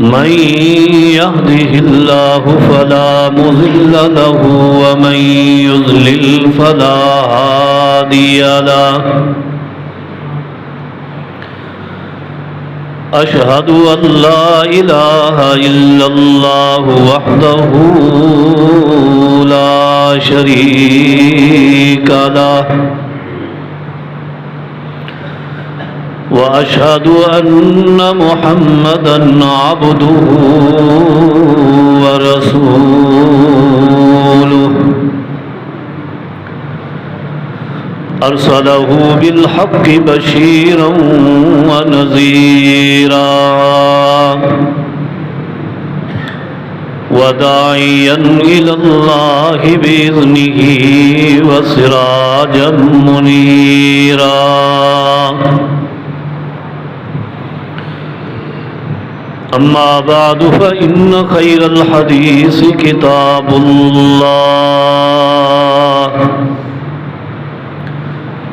من يهده الله فلا مضل له ومن يضلل فلا هادي له أشهد أن لا إله إلا الله وحده لا شريك له وأشهد أن محمدًا عبده ورسوله أرسله بالحق بشيرًا ونذيرًا وداعيًا إلى الله بإذنه وسراجًا منيرًا أما بعد فإن خير الحديث كتاب الله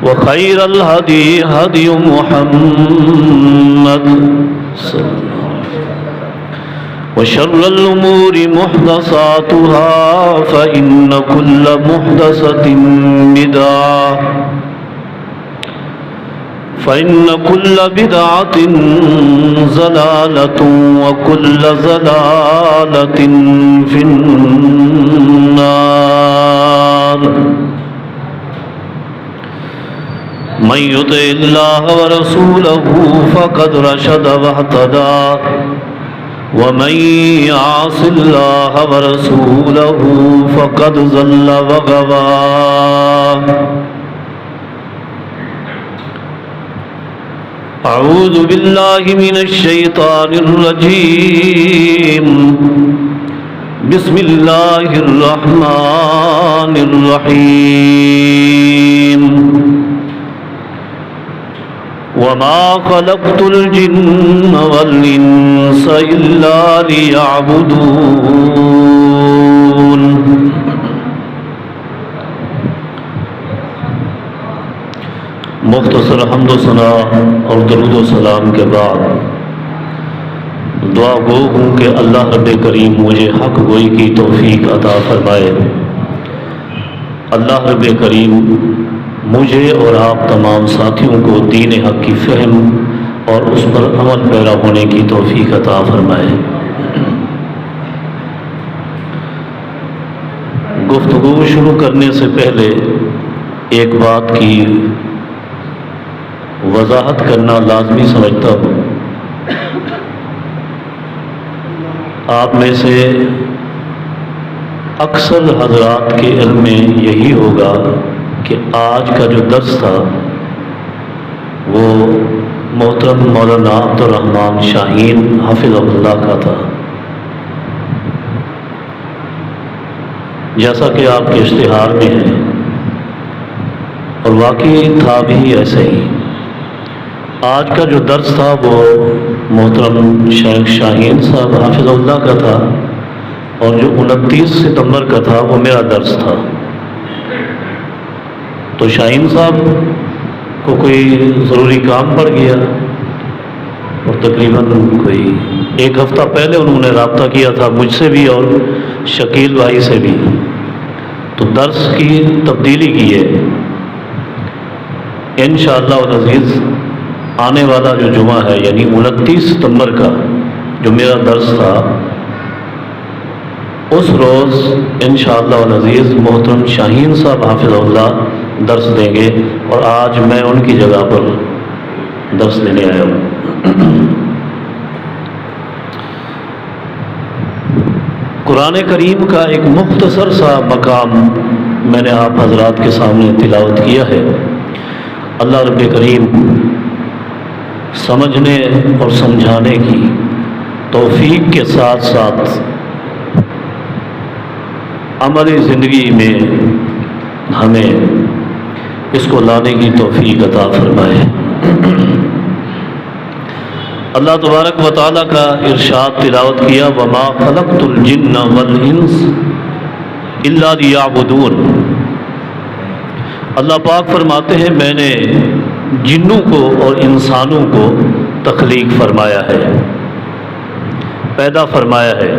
وخير الهدي هدي محمد وشر الأمور محدثاتها فإن كل محدثة بدعة فإن كل بدعة ضلالة وكل ضلالة في النار من يطع الله ورسوله فقد رشد واهتدى ومن يعص الله ورسوله فقد ضل وغوى أعوذ بالله من الشيطان الرجيم بسم الله الرحمن الرحيم وما خلقت الجن والإنس إلا ليعبدون مختصر حمد و ثنا اور درود و سلام کے بعد دعا گو ہوں کہ اللہ رب کریم مجھے حق گوئی کی توفیق عطا فرمائے۔ اللہ رب کریم مجھے اور آپ تمام ساتھیوں کو دین حق کی فہم اور اس پر عمل پیرا ہونے کی توفیق عطا فرمائے۔ گفتگو شروع کرنے سے پہلے ایک بات کی وضاحت کرنا لازمی سمجھتا ہوں۔ آپ میں سے اکثر حضرات کے علم میں یہی ہوگا کہ آج کا جو درس تھا وہ محترم مولانا عبدالرحمن شاہین حافظ اللہ کا تھا، جیسا کہ آپ کے اشتہار میں ہے، اور واقعی تھا بھی ایسے ہی۔ آج کا جو درس تھا وہ محترم شیخ شاہین صاحب حافظ اللہ کا تھا، اور جو 29 ستمبر کا تھا وہ میرا درس تھا۔ تو شاہین صاحب کو کوئی ضروری کام پڑ گیا اور تقریباً کوئی ایک ہفتہ پہلے انہوں نے رابطہ کیا تھا مجھ سے بھی اور شکیل بھائی سے بھی، تو درس کی تبدیلی کی ہے۔ انشاءاللہ العزیز آنے والا جو جمعہ ہے یعنی 29 ستمبر کا جو میرا درس تھا، اس روز انشاءاللہ العزیز محترم شاہین صاحب حافظ اللہ درس دیں گے، اور آج میں ان کی جگہ پر درس دینے آیا ہوں۔ قرآن کریم کا ایک مختصر سا مقام میں نے آپ حضرات کے سامنے تلاوت کیا ہے۔ اللہ رب کریم سمجھنے اور سمجھانے کی توفیق کے ساتھ ساتھ عملی زندگی میں ہمیں اس کو لانے کی توفیق عطا فرمائے۔ اللہ تبارک و تعالیٰ کا ارشاد تلاوت کیا، وَمَا خَلَقْتُ الْجِنَّ وَالْإِنسَ إِلَّا لِيَعْبُدُونَ۔ اللہ پاک فرماتے ہیں میں نے جنوں کو اور انسانوں کو تخلیق فرمایا ہے، پیدا فرمایا ہے،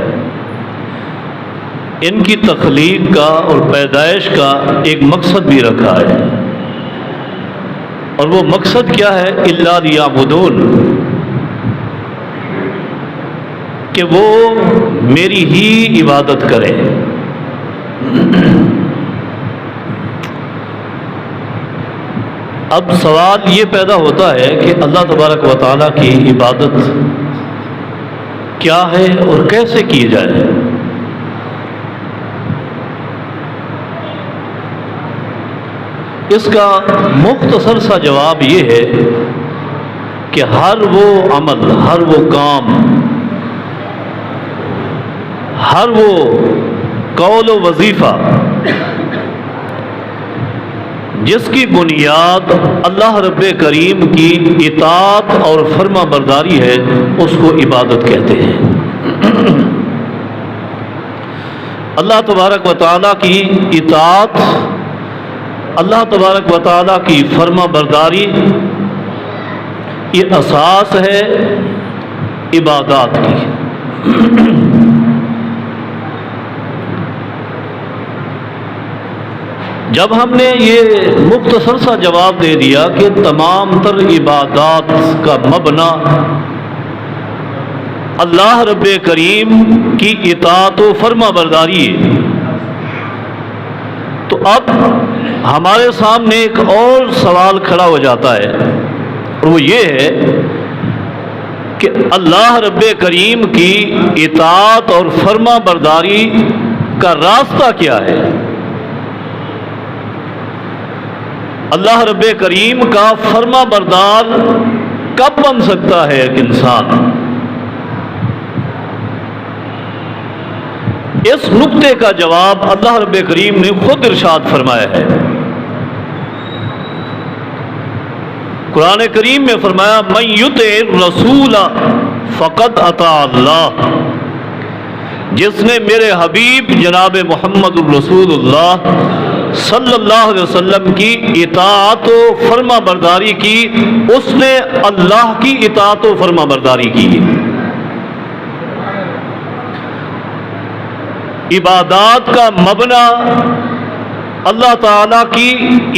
ان کی تخلیق کا اور پیدائش کا ایک مقصد بھی رکھا ہے، اور وہ مقصد کیا ہے؟ الا لیعبدون، کہ وہ میری ہی عبادت کریں۔ اب سوال یہ پیدا ہوتا ہے کہ اللہ تبارک و تعالیٰ کی عبادت کیا ہے اور کیسے کی جائے؟ اس کا مختصر سا جواب یہ ہے کہ ہر وہ عمل، ہر وہ کام، ہر وہ قول و وظیفہ جس کی بنیاد اللہ رب کریم کی اطاعت اور فرما برداری ہے، اس کو عبادت کہتے ہیں۔ اللہ تبارک و تعالیٰ کی اطاعت، اللہ تبارک و تعالیٰ کی فرما برداری، یہ اساس ہے عبادات کی۔ جب ہم نے یہ مختصر سا جواب دے دیا کہ تمام تر عبادات کا مبنا اللہ رب کریم کی اطاعت و فرما برداری ہے، تو اب ہمارے سامنے ایک اور سوال کھڑا ہو جاتا ہے، اور وہ یہ ہے کہ اللہ رب کریم کی اطاعت اور فرما برداری کا راستہ کیا ہے؟ اللہ رب کریم کا فرما بردار کب بن سکتا ہے ایک انسان؟ اس نقطے کا جواب اللہ رب کریم نے خود ارشاد فرمایا ہے۔ قرآن کریم میں فرمایا من یطع الرسول فقد اطاع اللہ، جس نے میرے حبیب جناب محمد الرسول اللہ صلی اللہ علیہ وسلم کی اطاعت و فرما برداری کی، اس نے اللہ کی اطاعت و فرما برداری کی۔ عبادات کا مبنا اللہ تعالیٰ کی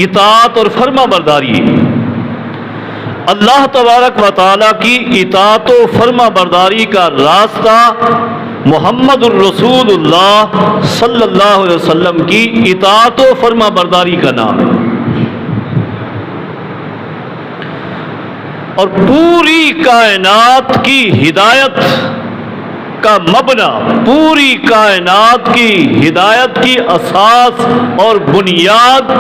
اطاعت اور فرما برداری، اللہ تبارک و تعالیٰ کی اطاعت و فرما برداری کا راستہ محمد الرسول اللہ صلی اللہ علیہ وسلم کی اطاعت و فرما برداری کا نام ہے۔ اور پوری کائنات کی ہدایت کا مبنا، پوری کائنات کی ہدایت کی اساس اور بنیاد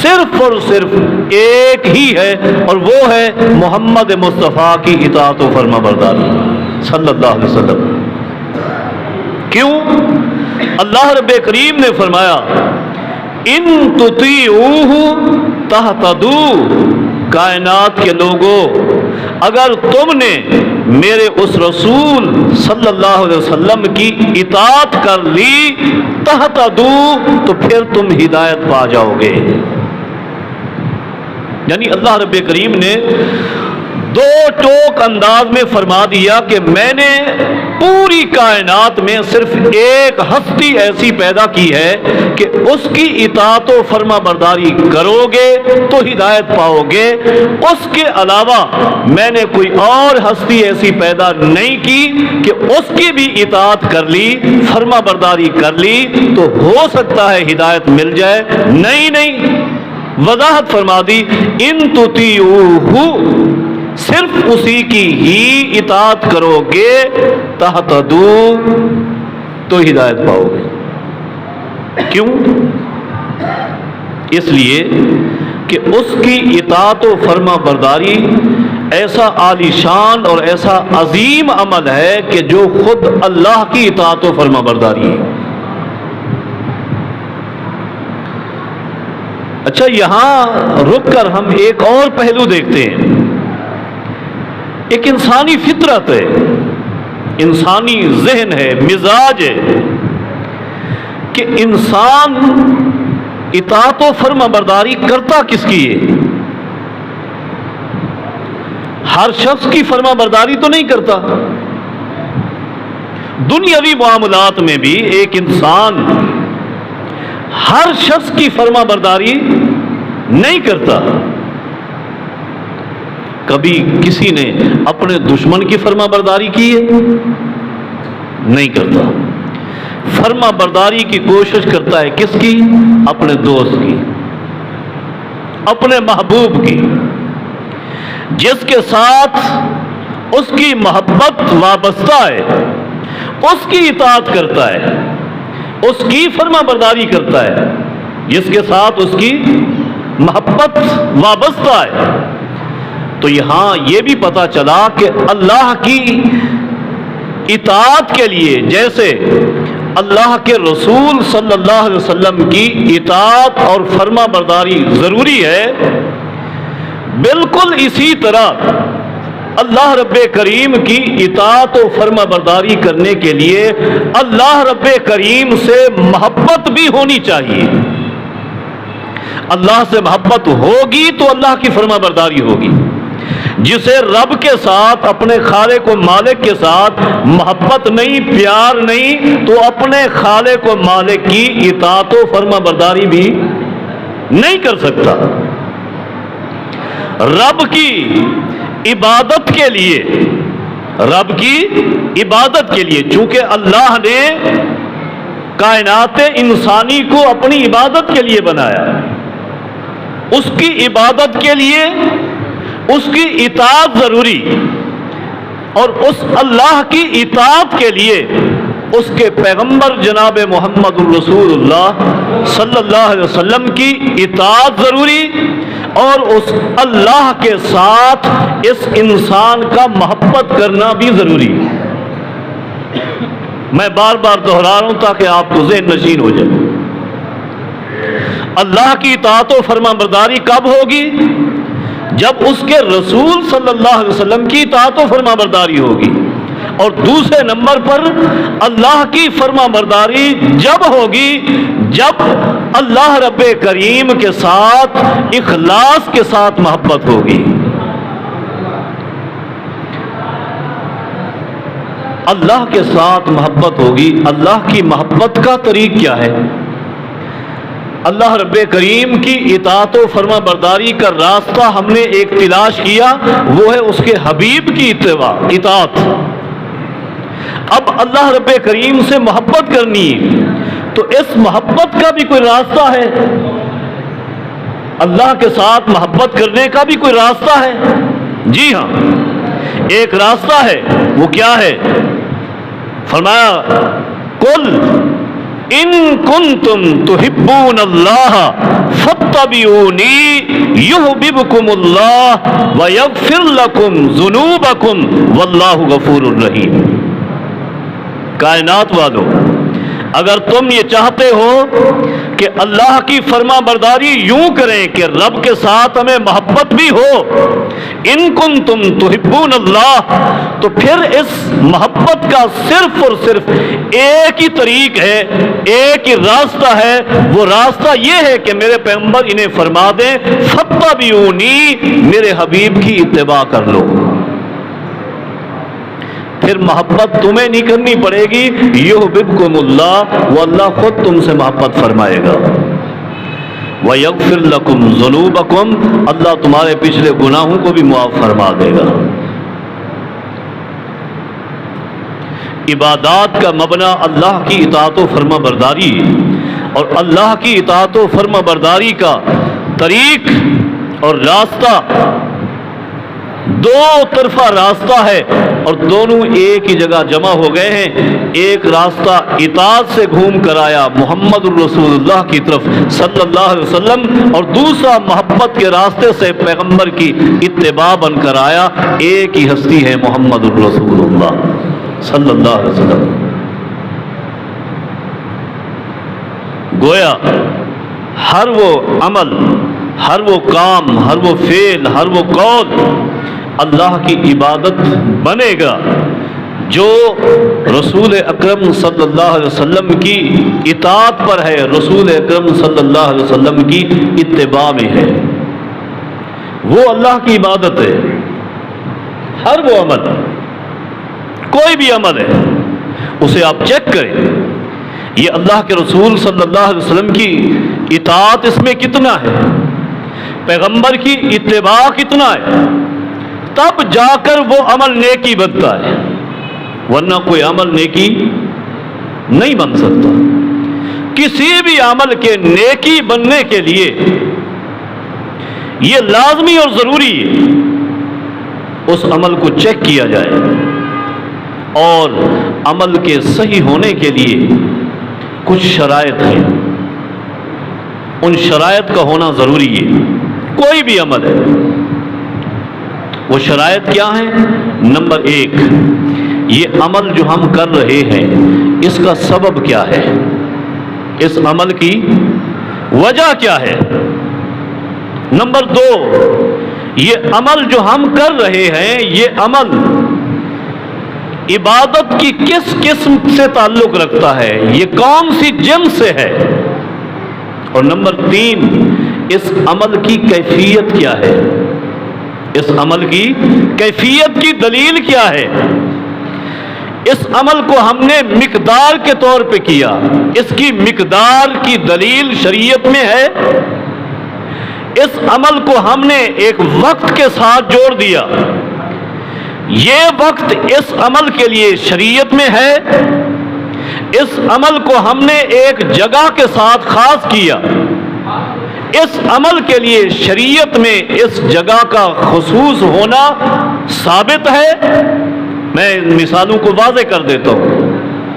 صرف اور صرف ایک ہی ہے، اور وہ ہے محمد مصطفیٰ کی اطاعت و فرما برداری صلی اللہ علیہ وسلم۔ کیوں؟ اللہ رب کریم نے فرمایا ان تطیعوہ تہتدوا، کائنات کے لوگوں اگر تم نے میرے اس رسول صلی اللہ علیہ وسلم کی اطاعت کر لی، تہتدوا، تو پھر تم ہدایت پا جاؤ گے۔ یعنی اللہ رب کریم نے دو ٹوک انداز میں فرما دیا کہ میں نے پوری کائنات میں صرف ایک ہستی ایسی پیدا کی ہے کہ اس کی اطاعت و فرما برداری کرو گے تو ہدایت پاؤ گے، اس کے علاوہ میں نے کوئی اور ہستی ایسی پیدا نہیں کی کہ اس کی بھی اطاعت کر لی، فرما برداری کر لی تو ہو سکتا ہے ہدایت مل جائے۔ نہیں، وضاحت فرما دی ان تطیعوہ، صرف اسی کی ہی اطاعت کرو گے، تہتدوا، تو ہدایت پاؤ گے۔ کیوں؟ اس لیے کہ اس کی اطاعت و فرما برداری ایسا عالی شان اور ایسا عظیم عمل ہے کہ جو خود اللہ کی اطاعت و فرما برداری ہے۔ اچھا، یہاں رک کر ہم ایک اور پہلو دیکھتے ہیں۔ ایک انسانی فطرت ہے، انسانی ذہن ہے، مزاج ہے کہ انسان اطاعت و فرما برداری کرتا کس کی ہے؟ ہر شخص کی فرما برداری تو نہیں کرتا۔ دنیاوی معاملات میں بھی ایک انسان ہر شخص کی فرما برداری نہیں کرتا. کبھی کسی نے اپنے دشمن کی فرما برداری کی ہے؟ نہیں کرتا. فرما برداری کی کوشش کرتا ہے کس کی؟ اپنے دوست کی، اپنے محبوب کی، جس کے ساتھ اس کی محبت وابستہ ہے، اس کی اطاعت کرتا ہے، اس کی فرما برداری کرتا ہے، جس کے ساتھ اس کی محبت وابستہ ہے. تو یہاں یہ بھی پتا چلا کہ اللہ کی اطاعت کے لیے جیسے اللہ کے رسول صلی اللہ علیہ وسلم کی اطاعت اور فرما برداری ضروری ہے، بالکل اسی طرح اللہ رب کریم کی اطاعت و فرما برداری کرنے کے لیے اللہ رب کریم سے محبت بھی ہونی چاہیے. اللہ سے محبت ہوگی تو اللہ کی فرما برداری ہوگی. جسے رب کے ساتھ، اپنے خالق و مالک کے ساتھ محبت نہیں، پیار نہیں، تو اپنے خالق و مالک کی اطاعت و فرما برداری بھی نہیں کر سکتا. رب کی عبادت کے لیے، رب کی عبادت کے لیے، چونکہ اللہ نے کائنات انسانی کو اپنی عبادت کے لیے بنایا، اس کی عبادت کے لیے اس کی اطاعت ضروری، اور اس اللہ کی اطاعت کے لیے اس کے پیغمبر جناب محمد الرسول اللہ صلی اللہ علیہ وسلم کی اطاعت ضروری، اور اس اللہ کے ساتھ اس انسان کا محبت کرنا بھی ضروری. میں بار بار دہرا رہا ہوں تاکہ آپ کو ذہن نشین ہو جائے. اللہ کی اطاعت و فرما برداری کب ہوگی؟ جب اس کے رسول صلی اللہ علیہ وسلم کی اطاعت و فرما برداری ہوگی. اور دوسرے نمبر پر اللہ کی فرما برداری جب ہوگی جب اللہ رب کریم کے ساتھ اخلاص کے ساتھ محبت ہوگی. اللہ کے ساتھ محبت ہوگی. اللہ کی محبت کا طریق کیا ہے؟ اللہ رب کریم کی اطاعت و فرما برداری کا راستہ ہم نے ایک تلاش کیا، وہ ہے اس کے حبیب کی اطاعت. اب اللہ رب کریم سے محبت کرنی تو اس محبت کا بھی کوئی راستہ ہے، اللہ کے ساتھ محبت کرنے کا بھی کوئی راستہ ہے. جی ہاں، ایک راستہ ہے. وہ کیا ہے؟ فرمایا قل ان کنتم تحبون اللہ فاتبعونی یحببکم اللہ ویغفر لکم ذنوبکم واللہ غفور الرحیم. کائنات والو، اگر تم یہ چاہتے ہو کہ اللہ کی فرما برداری یوں کریں کہ رب کے ساتھ ہمیں محبت بھی ہو، ان کنتم تحبون اللہ، تو پھر اس محبت کا صرف اور صرف ایک ہی طریق ہے، ایک ہی راستہ ہے. وہ راستہ یہ ہے کہ میرے پیغمبر انہیں فرما دیں فاتبعونی، میرے حبیب کی اتباع کر لو. پھر محبت تمہیں نہیں کرنی پڑے گی، یحببکم اللہ، وہ اللہ خود تم سے محبت فرمائے گا. وَيَغْفِرْ لَكُمْ ذُنُوبَكُمْ، اللہ تمہارے پچھلے گناہوں کو بھی معاف فرما دے گا. عبادات کا مبنی اللہ کی اطاعت و فرما برداری، اور اللہ کی اطاعت و فرما برداری کا طریق اور راستہ دو طرفہ راستہ ہے، اور دونوں ایک ہی جگہ جمع ہو گئے ہیں. ایک راستہ اطاعت سے گھوم کر آیا محمد الرسول اللہ کی طرف صلی اللہ علیہ وسلم، اور دوسرا محبت کے راستے سے پیغمبر کی اتباع بن کر آیا. ایک ہی ہستی ہے محمد الرسول اللہ صلی اللہ علیہ وسلم. گویا ہر وہ عمل، ہر وہ کام، ہر وہ فعل، ہر وہ قول اللہ کی عبادت بنے گا جو رسول اکرم صلی اللہ علیہ وسلم کی اطاعت پر ہے، رسول اکرم صلی اللہ علیہ وسلم کی اتباع میں ہے. وہ اللہ کی عبادت ہے. ہر وہ عمل، کوئی بھی عمل ہے، اسے آپ چیک کریں، یہ اللہ کے رسول صلی اللہ علیہ وسلم کی اطاعت اس میں کتنا ہے، پیغمبر کی اتباع کتنا ہے، تب جا کر وہ عمل نیکی بنتا ہے، ورنہ کوئی عمل نیکی نہیں بن سکتا۔ کسی بھی عمل کے نیکی بننے کے لیے یہ لازمی اور ضروری ہے اس عمل کو چیک کیا جائے، اور عمل کے صحیح ہونے کے لیے کچھ شرائط ہیں، ان شرائط کا ہونا ضروری ہے۔ کوئی بھی عمل ہے، وہ شرائط کیا ہیں؟ نمبر 1، یہ عمل جو ہم کر رہے ہیں اس کا سبب کیا ہے، اس عمل کی وجہ کیا ہے۔ نمبر 2، یہ عمل جو ہم کر رہے ہیں یہ عمل عبادت کی کس قسم سے تعلق رکھتا ہے، یہ کون سی جنس سے ہے۔ اور نمبر 3، اس عمل کی کیفیت کیا ہے، اس عمل کی کیفیت کی دلیل کیا ہے۔ اس عمل کو ہم نے مقدار کے طور پہ کیا، اس کی مقدار کی دلیل شریعت میں ہے۔ اس عمل کو ہم نے ایک وقت کے ساتھ جوڑ دیا، یہ وقت اس عمل کے لیے شریعت میں ہے۔ اس عمل کو ہم نے ایک جگہ کے ساتھ خاص کیا، اس عمل کے لیے شریعت میں اس جگہ کا خصوص ہونا ثابت ہے۔ میں مثالوں کو واضح کر دیتا ہوں۔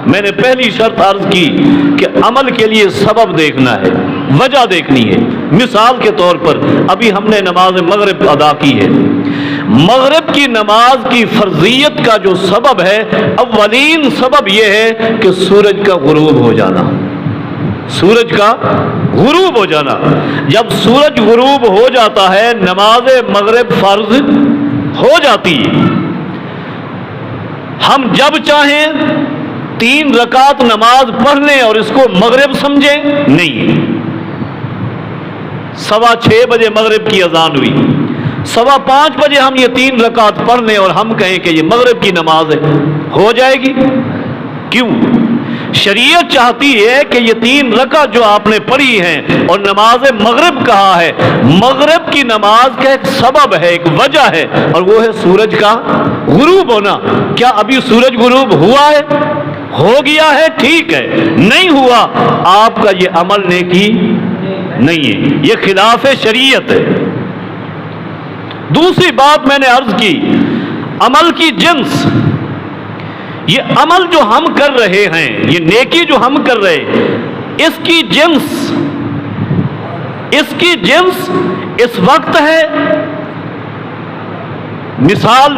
میں نے پہلی شرط عرض کی کہ عمل کے لیے سبب دیکھنا ہے، وجہ دیکھنی ہے۔ مثال کے طور پر ابھی ہم نے نماز مغرب ادا کی ہے، مغرب کی نماز کی فرضیت کا جو سبب ہے، اولین سبب یہ ہے کہ سورج کا غروب ہو جانا، سورج کا غروب ہو جانا۔ جب سورج غروب ہو جاتا ہے نماز مغرب فرض ہو جاتی ہے۔ ہم جب چاہیں 3 رکعت نماز پڑھ لیں اور اس کو مغرب سمجھیں، نہیں۔ 6:15 بجے مغرب کی اذان ہوئی، 5:15 بجے ہم یہ 3 رکعت پڑھ لیں اور ہم کہیں کہ یہ مغرب کی نماز ہے، ہو جائے گی؟ کیوں؟ شریعت چاہتی ہے کہ یہ 3 رکعت جو آپ نے پڑھی ہیں اور نماز مغرب کہا ہے، مغرب کی نماز کا ایک سبب ہے، ایک وجہ ہے، اور وہ ہے سورج کا غروب ہونا۔ کیا ابھی سورج غروب ہوا ہے؟ ہو گیا ہے، ٹھیک ہے۔ نہیں ہوا، آپ کا یہ عمل نیکی نہیں ہے، یہ خلاف شریعت ہے۔ دوسری بات میں نے عرض کی، عمل کی جنس، یہ عمل جو ہم کر رہے ہیں، یہ نیکی جو ہم کر رہے ہیں، اس کی جنس اس وقت ہے۔ مثال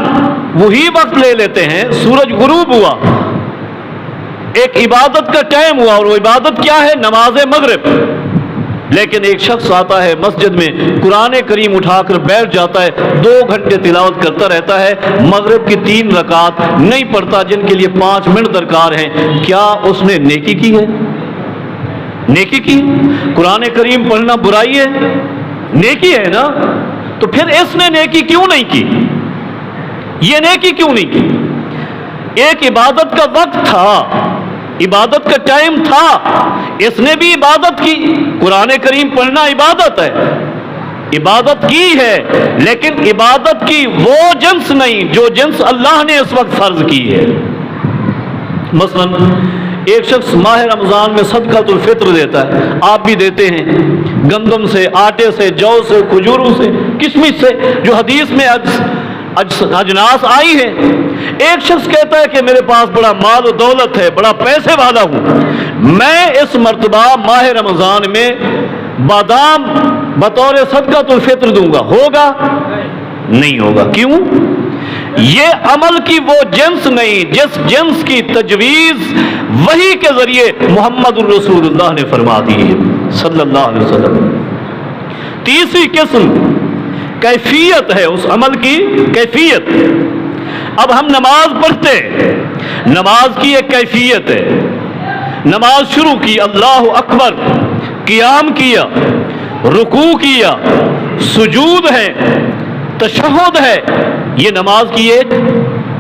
وہی وقت لے لیتے ہیں، سورج غروب ہوا، ایک عبادت کا ٹائم ہوا، اور وہ عبادت کیا ہے؟ نماز مغرب۔ لیکن ایک شخص آتا ہے مسجد میں، قرآن کریم اٹھا کر بیٹھ جاتا ہے، 2 گھنٹے تلاوت کرتا رہتا ہے، مغرب کی 3 رکعت نہیں پڑھتا جن کے لیے 5 منٹ درکار ہیں۔ کیا اس نے نیکی کی ہے؟ نیکی کی؟ قرآن کریم پڑھنا برائی ہے؟ نیکی ہے نا۔ تو پھر اس نے نیکی کیوں نہیں کی؟ یہ نیکی کیوں نہیں کی؟ ایک عبادت کا وقت تھا، عبادت کا ٹائم تھا، اس نے بھی عبادت کی۔ قرآن کریم پڑھنا عبادت ہے، عبادت کی ہے، لیکن عبادت کی وہ جنس نہیں جو جنس اللہ نے اس وقت فرض کی ہے۔ مثلا ایک شخص ماہ رمضان میں صدقۃ الفطر دیتا ہے، آپ بھی دیتے ہیں، گندم سے، آٹے سے، جو سے، کھجوروں سے، کشمش سے، جو حدیث میں اجناس آئی ہیں۔ ایک شخص کہتا ہے کہ میرے پاس بڑا مال و دولت ہے، بڑا پیسے والا ہوں، میں اس مرتبہ ماہ رمضان میں بادام بطور صدقۃ الفطر دوں گا، ہوگا؟ نہیں ہوگا۔ کیوں؟ یہ عمل کی وہ جنس نہیں جس جنس کی تجویز وحی کے ذریعے محمد الرسول اللہ نے فرما دی ہے صلی اللہ علیہ وسلم۔ تیسری قسم کیفیت ہے، اس عمل کی کیفیت۔ اب ہم نماز پڑھتے، نماز کی ایک کیفیت ہے۔ نماز شروع کی، اللہ اکبر، قیام کیا، رکوع کیا، سجود ہے، تشہد ہے، یہ نماز کی ایک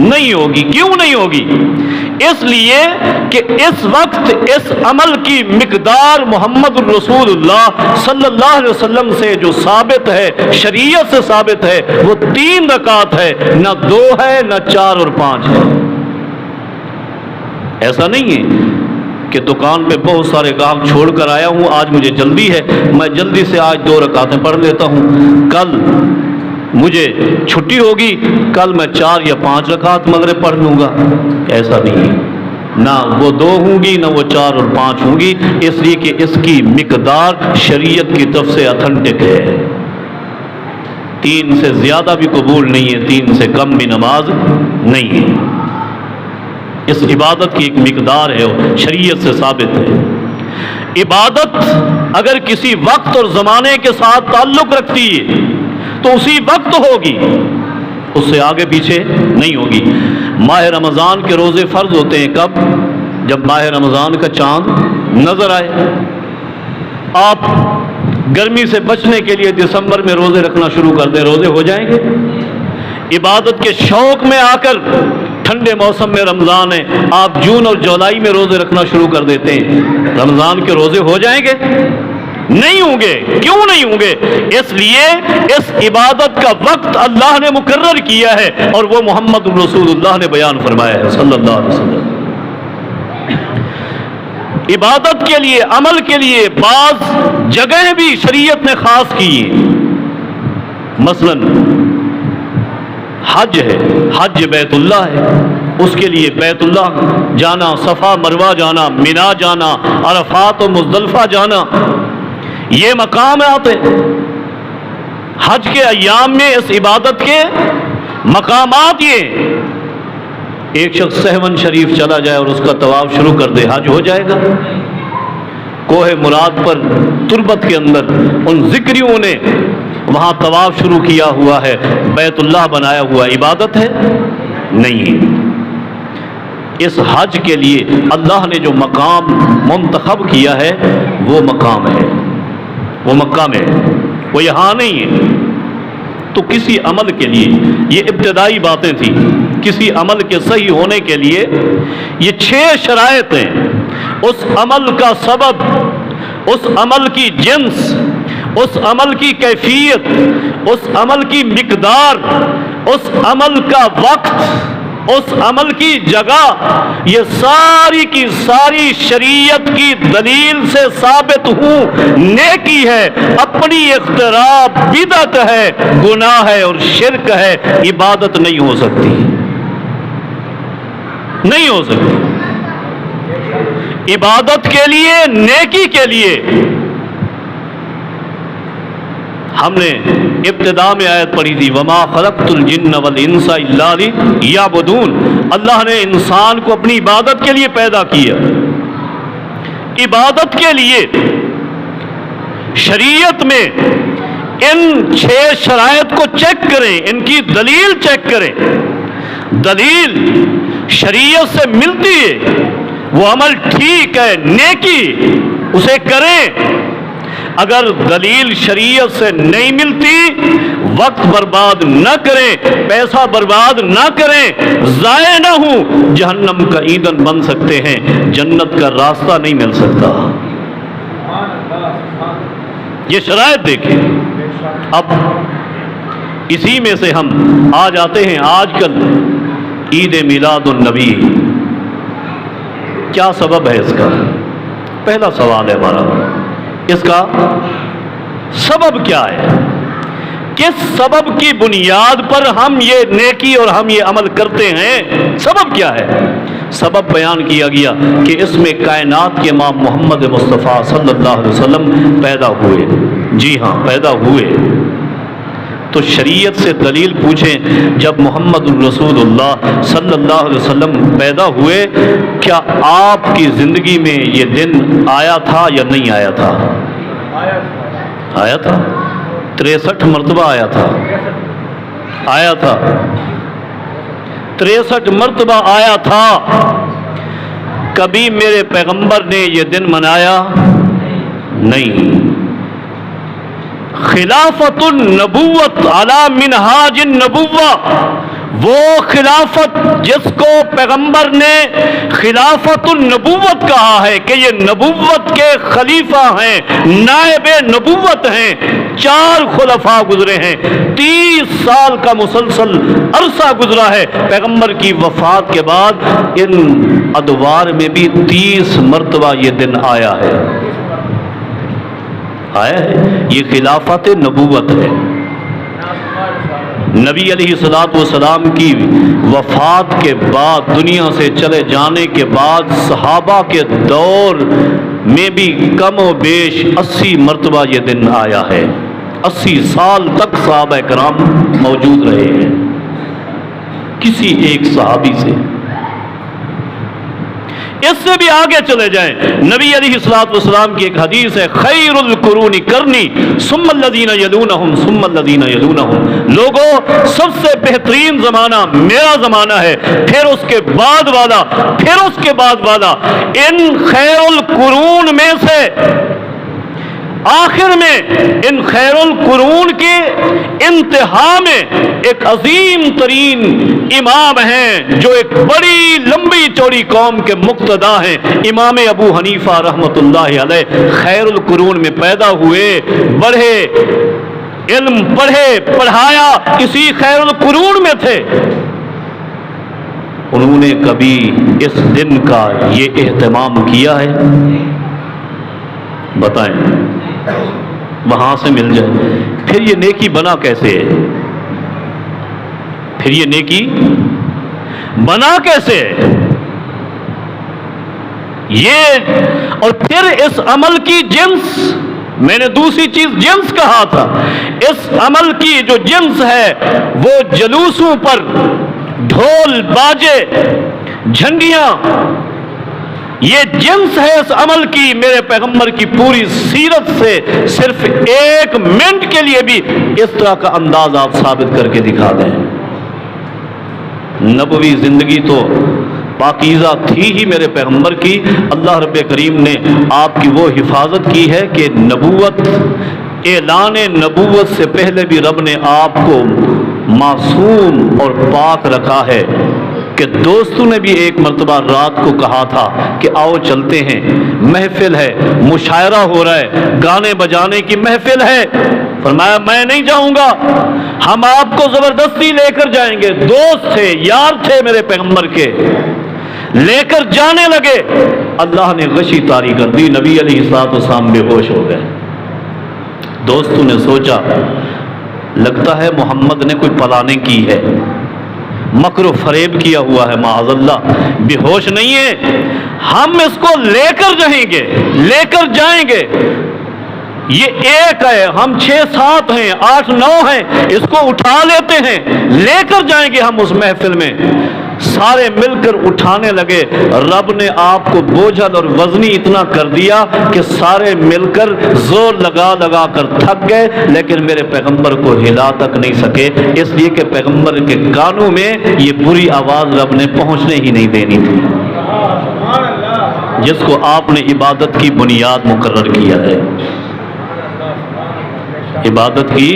نہیں ہوگی۔ کیوں نہیں ہوگی؟ اس لیے کہ اس وقت اس عمل کی مقدار محمد الرسول اللہ صلی اللہ علیہ وسلم سے جو ثابت ہے، شریعت سے ثابت ہے، وہ 3 رکعت ہے، نہ 2 ہے، نہ 4 اور 5 ہے۔ ایسا نہیں ہے کہ دکان پہ بہت سارے گاہک چھوڑ کر آیا ہوں، آج مجھے جلدی ہے، میں جلدی سے آج 2 رکعتیں پڑھ لیتا ہوں، کل مجھے چھٹی ہوگی، کل میں 4 یا 5 رکعت مغرب پڑھ لوں گا۔ ایسا نہیں ہے، نہ وہ 2 ہوں گی، نہ وہ 4 اور 5 ہوں گی، اس لیے کہ اس کی مقدار شریعت کی طرف سے اتھینٹک ہے۔ 3 سے زیادہ بھی قبول نہیں ہے، 3 سے کم بھی نماز نہیں ہے۔ اس عبادت کی ایک مقدار ہے، شریعت سے ثابت ہے۔ عبادت اگر کسی وقت اور زمانے کے ساتھ تعلق رکھتی ہے تو اسی وقت ہوگی، اس سے آگے پیچھے نہیں ہوگی۔ ماہ رمضان کے روزے فرض ہوتے ہیں کب؟ جب ماہ رمضان کا چاند نظر آئے۔ آپ گرمی سے بچنے کے لیے دسمبر میں روزے رکھنا شروع کر دیں، روزے ہو جائیں گے۔ عبادت کے شوق میں آ کر ٹھنڈے موسم میں رمضان ہے، آپ جون اور جولائی میں روزے رکھنا شروع کر دیتے ہیں، رمضان کے روزے ہو جائیں گے؟ نہیں ہوں گے۔ کیوں نہیں ہوں گے؟ اس لیے اس عبادت کا وقت اللہ نے مقرر کیا ہے اور وہ محمد رسول اللہ نے بیان فرمایا ہے صلی اللہ علیہ وسلم۔ عبادت کے لیے، عمل کے لیے بعض جگہیں بھی شریعت نے خاص کی ہیں۔ مثلا حج ہے، حج بیت اللہ ہے، اس کے لیے بیت اللہ جانا، صفا مروہ جانا، مینا جانا، عرفات و مزدلفہ جانا، یہ مقامات ہیں۔ حج کے ایام میں اس عبادت کے مقامات یہ، ایک شخص سہون شریف چلا جائے اور اس کا طواف شروع کر دے، حج ہو جائے گا۔ کوہ مراد پر تربت کے اندر ان ذکریوں نے وہاں طواف شروع کیا ہوا ہے، بیت اللہ بنایا ہوا، عبادت ہے؟ نہیں۔ اس حج کے لیے اللہ نے جو مقام منتخب کیا ہے وہ مقام ہے، وہ مکہ میں ہے، وہ یہاں نہیں ہے۔ تو کسی عمل کے لیے، یہ ابتدائی باتیں تھیں، کسی عمل کے صحیح ہونے کے لیے یہ 6 شرائط ہیں۔ اس عمل کا سبب، اس عمل کی جنس، اس عمل کی کیفیت، اس عمل کی مقدار، اس عمل کا وقت، اس عمل کی جگہ، یہ ساری کی ساری شریعت کی دلیل سے ثابت ہوں۔ نیکی ہے، اپنی اختراع، بدعت ہے، گناہ ہے اور شرک ہے، عبادت نہیں ہو سکتی، نہیں ہو سکتی۔ عبادت کے لیے، نیکی کے لیے ہم نے ابتدا میں آیت پڑھی تھی، وما خلقت الجن والانس الا لیعبدون۔ اللہ نے انسان کو اپنی عبادت کے لیے پیدا کیا۔ عبادت کے لیے شریعت میں ان 6 شرائط کو چیک کریں، ان کی دلیل چیک کریں۔ دلیل شریعت سے ملتی ہے، وہ عمل ٹھیک ہے، نیکی، اسے کریں۔ اگر دلیل شریعت سے نہیں ملتی، وقت برباد نہ کریں، پیسہ برباد نہ کریں، ضائع نہ ہوں، جہنم کا ایندھن بن سکتے ہیں، جنت کا راستہ نہیں مل سکتا۔ یہ شرائط دیکھیں۔ اب اسی میں سے ہم آ جاتے ہیں آج کل عید میلاد النبی، کیا سبب ہے اس کا؟ پہلا سوال ہے ہمارا، اس کا سبب کیا ہے؟ کس سبب کی بنیاد پر ہم یہ نیکی اور ہم یہ عمل کرتے ہیں؟ سبب کیا ہے؟ سبب بیان کیا گیا کہ اس میں کائنات کے امام محمد مصطفیٰ صلی اللہ علیہ وسلم پیدا ہوئے۔ جی ہاں، پیدا ہوئے۔ تو شریعت سے دلیل پوچھیں، جب محمد الرسول اللہ صلی اللہ علیہ وسلم پیدا ہوئے، کیا آپ کی زندگی میں یہ دن آیا تھا یا نہیں آیا تھا؟ آیا تھا، 63 مرتبہ آیا تھا، آیا تھا، 63 مرتبہ آیا تھا۔ کبھی میرے پیغمبر نے یہ دن منایا نہیں۔ خلافت النبوت علی منہاج النبوہ، وہ خلافت جس کو پیغمبر نے خلافت النبوت کہا ہے کہ یہ نبوت کے خلیفہ ہیں، نائب نبوت ہیں، 4 خلفاء گزرے ہیں، 30 سال کا مسلسل عرصہ گزرا ہے۔ پیغمبر کی وفات کے بعد ان ادوار میں بھی 30 مرتبہ یہ دن آیا ہے، یہ خلافت نبوت ہے۔ نبی علیہ الصلوۃ والسلام کی وفات کے بعد، دنیا سے چلے جانے کے بعد، صحابہ کے دور میں بھی کم و بیش 80 مرتبہ یہ دن آیا ہے۔ 80 سال تک صحابہ کرام موجود رہے ہیں، کسی ایک صحابی سے۔ اس سے بھی آگے چلے جائیں، نبی علیہ الصلوۃ والسلام کی ایک حدیث ہے، خیر القرون قرنی ثم الذین یلونہم ثم الذین یلونہم، لوگوں سب سے بہترین زمانہ میرا زمانہ ہے، پھر اس کے بعد والا، پھر اس کے بعد والا۔ ان خیر القرون میں سے آخر میں، ان خیر القرون کے انتہا میں ایک عظیم ترین امام ہیں جو ایک بڑی لمبی چوڑی قوم کے مقتدا ہیں، امام ابو حنیفہ رحمۃ اللہ علیہ خیر القرون میں پیدا ہوئے، بڑھے، علم پڑھے، پڑھایا، اسی خیر القرون میں تھے۔ انہوں نے کبھی اس دن کا یہ اہتمام کیا ہے؟ بتائیں، وہاں سے مل جائے۔ پھر یہ نیکی بنا کیسے ہے؟ پھر یہ نیکی بنا کیسے ہے؟ یہ اور پھر اس عمل کی جنس، میں نے دوسری چیز جنس کہا تھا، اس عمل کی جو جنس ہے وہ جلوسوں پر ڈھول باجے جھنڈیاں، یہ جنس ہے اس عمل کی۔ میرے پیغمبر کی پوری سیرت سے صرف 1 منٹ کے لیے بھی اس طرح کا انداز آپ ثابت کر کے دکھا دیں۔ نبوی زندگی تو پاکیزہ تھی ہی میرے پیغمبر کی، اللہ رب کریم نے آپ کی وہ حفاظت کی ہے کہ نبوت، اعلان نبوت سے پہلے بھی رب نے آپ کو معصوم اور پاک رکھا ہے کہ دوستوں نے بھی ایک مرتبہ رات کو کہا تھا کہ آؤ چلتے ہیں، محفل ہے، مشاعرہ ہو رہا ہے، گانے بجانے کی محفل ہے۔ فرمایا میں نہیں جاؤں گا، ہم آپ کو زبردستی لے کر جائیں گے۔ دوست تھے، یار تھے میرے پیغمبر کے، لے کر جانے لگے، اللہ نے غشی طاری کر دی، نبی علیہ الصلوۃ والسلام بے ہوش ہو گئے۔ دوستوں نے سوچا لگتا ہے محمد نے کوئی پلاننگ کی ہے، مکر و فریب کیا ہوا ہے، معاذ اللہ، بے ہوش نہیں ہے، ہم اس کو لے کر جائیں گے، لے کر جائیں گے۔ یہ ایک ہے، ہم 6-7 ہیں، 8-9 ہیں، اس کو اٹھا لیتے ہیں، لے کر جائیں گے ہم اس محفل میں۔ سارے مل کر اٹھانے لگے، رب نے آپ کو بوجھل اور وزنی اتنا کر دیا کہ سارے مل کر زور لگا لگا کر تھک گئے، لیکن میرے پیغمبر کو ہلا تک نہیں سکے، اس لیے کہ پیغمبر کے کانوں میں یہ بری آواز رب نے پہنچنے ہی نہیں دینی تھی، جس کو آپ نے عبادت کی بنیاد مقرر کیا ہے، عبادت کی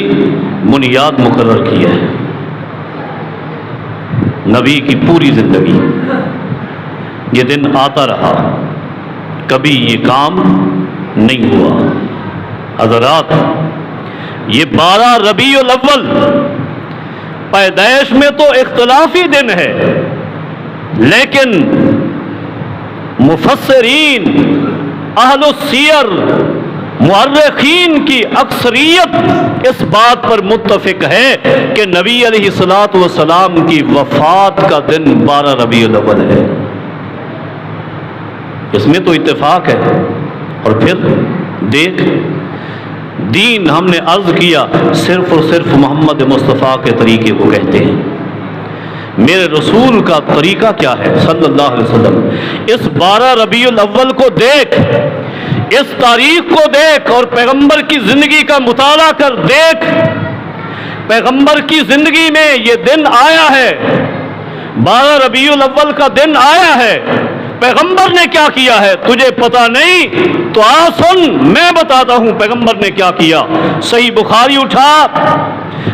بنیاد مقرر کی ہے۔ نبی کی پوری زندگی یہ دن آتا رہا، کبھی یہ کام نہیں ہوا۔ حضرات، یہ 12 ربیع الاول پیدائش میں تو اختلافی دن ہے، لیکن مفسرین، اہل السیر، مورخین کی اکثریت اس بات پر متفق ہے کہ نبی علیہ الصلوۃ والسلام کی وفات کا دن 12 ربیع الاول ہے، اس میں تو اتفاق ہے۔ اور پھر دیکھ، دین ہم نے عرض کیا صرف اور صرف محمد مصطفیٰ کے طریقے کو کہتے ہیں۔ میرے رسول کا طریقہ کیا ہے صلی اللہ علیہ وسلم؟ اس 12 ربیع الاول کو دیکھ، اس تاریخ کو دیکھ اور پیغمبر کی زندگی کا مطالعہ کر دیکھ۔ پیغمبر کی زندگی میں یہ دن آیا ہے، 12 ربیع الاول کا دن آیا ہے، پیغمبر نے کیا کیا ہے تجھے پتا نہیں؟ تو آ سن، میں بتاتا ہوں پیغمبر نے کیا کیا۔ صحیح بخاری اٹھا،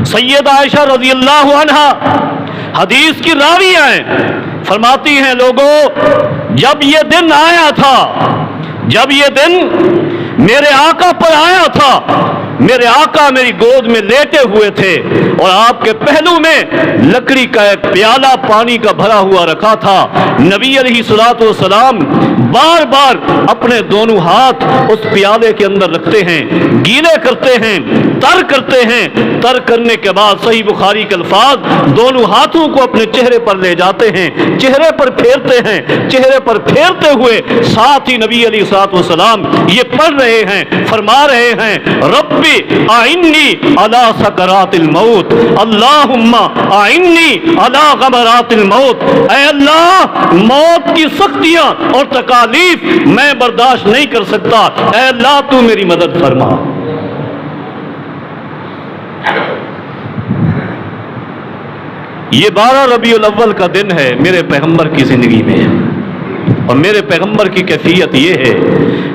سیدہ عائشہ رضی اللہ عنہا حدیث کی راویہ ہیں، فرماتی ہیں لوگوں جب یہ دن آیا تھا، جب یہ دن میرے آقا پر آیا تھا، میرے آقا میری گود میں لیٹے ہوئے تھے اور آپ کے پہلو میں لکڑی کا ایک پیالہ پانی کا بھرا ہوا رکھا تھا۔ نبی علیہ الصلوۃ والسلام بار بار اپنے دونوں ہاتھ اس پیالے کے اندر رکھتے ہیں، گیلے کرتے ہیں، تر کرتے ہیں، تر کرنے کے بعد صحیح بخاری کے الفاظ دونوں ہاتھوں کو اپنے چہرے پر لے جاتے ہیں، چہرے پر پھیرتے ہیں، چہرے پر پھیرتے ہوئے ساتھ ہی نبی علیہ الصلوۃ والسلام یہ پڑھ رہے ہیں، فرما رہے ہیں ربی اعنی علی سکرات الموت، اللہم اعنی علی غمرات الموت، اے اللہ موت کی سختیاں اور تکالیف میں برداشت نہیں کر سکتا، اے اللہ تو میری مدد فرما۔ یہ 12 ربیع الاول کا دن ہے میرے پیغمبر کی زندگی میں، اور میرے پیغمبر کی کیفیت یہ ہے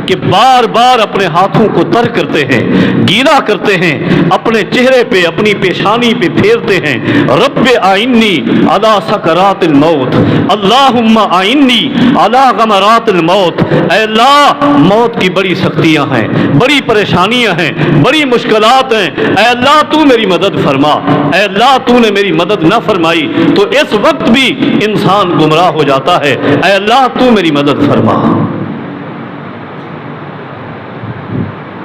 کہ بار بار اپنے ہاتھوں کو تر کرتے ہیں، گیلا کرتے ہیں، اپنے چہرے پہ اپنی پیشانی پہ پھیرتے ہیں، رب اعنی علی سکرات الموت، اللہم اعنی علی غمرات الموت، اے اللہ موت کی بڑی سختیاں ہیں، بڑی پریشانیاں ہیں، بڑی مشکلات ہیں، اے اللہ تو میری مدد فرما، اے اللہ تو نے میری مدد نہ فرمائی تو اس وقت بھی انسان گمراہ ہو جاتا ہے، اے اللہ تو میری مدد فرما۔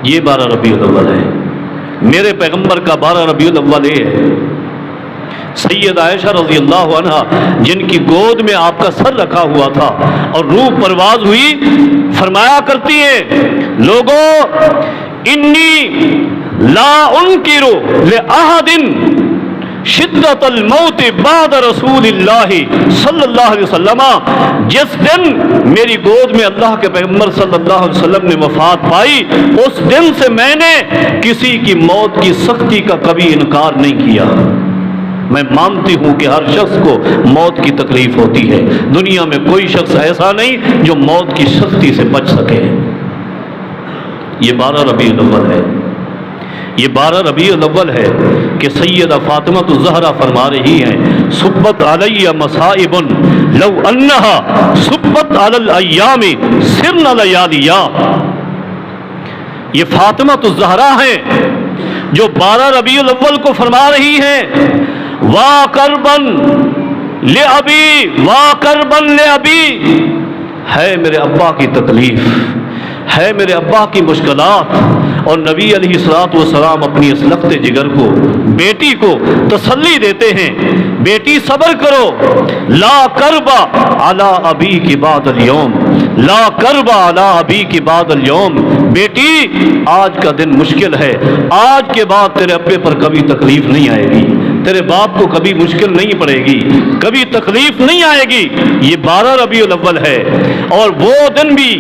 یہ 12 ربیع الاول ہے میرے پیغمبر کا 12 ربیع الاول یہ ہے۔ سید عائشہ رضی اللہ عنہ جن کی گود میں آپ کا سر رکھا ہوا تھا اور روح پرواز ہوئی، فرمایا کرتی ہیں لوگوں انی لا انکر لأحد شدت الموت بعد رسول اللہ صلی اللہ علیہ وسلم، جس دن میری گود میں اللہ کے پیغمبر صلی اللہ علیہ وسلم نے وفات پائی اس دن سے میں نے کسی کی موت کی سختی کا کبھی انکار نہیں کیا۔ میں مانتی ہوں کہ ہر شخص کو موت کی تکلیف ہوتی ہے، دنیا میں کوئی شخص ایسا نہیں جو موت کی سختی سے بچ سکے۔ یہ 12 ربیع الاول ہے، یہ 12 ربیع الاول ہے کہ سیدہ فاطمہ الزہرا فرما رہی ہیں صبت علی مصائب لو انہا صبت علی الایام سرن لیالیا۔ یہ فاطمہ الزہرا ہیں جو 12 ربیع الاول کو فرما رہی ہیں وا کربن لابی، وا کربن لابی، ہے میرے ابا کی تکلیف، ہے میرے ابا کی مشکلات۔ اور نبی علیہ الصلوۃ والسلام اپنی اس لخت جگر کو، بیٹی کو تسلی دیتے ہیں بیٹی صبر کرو، لا کربا علی ابی کی بعد اليوم، لا کربا علی ابی کی بعد اليوم، بیٹی آج کا دن مشکل ہے، آج کے بعد تیرے ابے پر کبھی تکلیف نہیں آئے گی، تیرے باپ کو کبھی مشکل نہیں پڑے گی، کبھی تکلیف نہیں آئے گی۔ یہ 12 ربیع الاول ہے، اور وہ دن بھی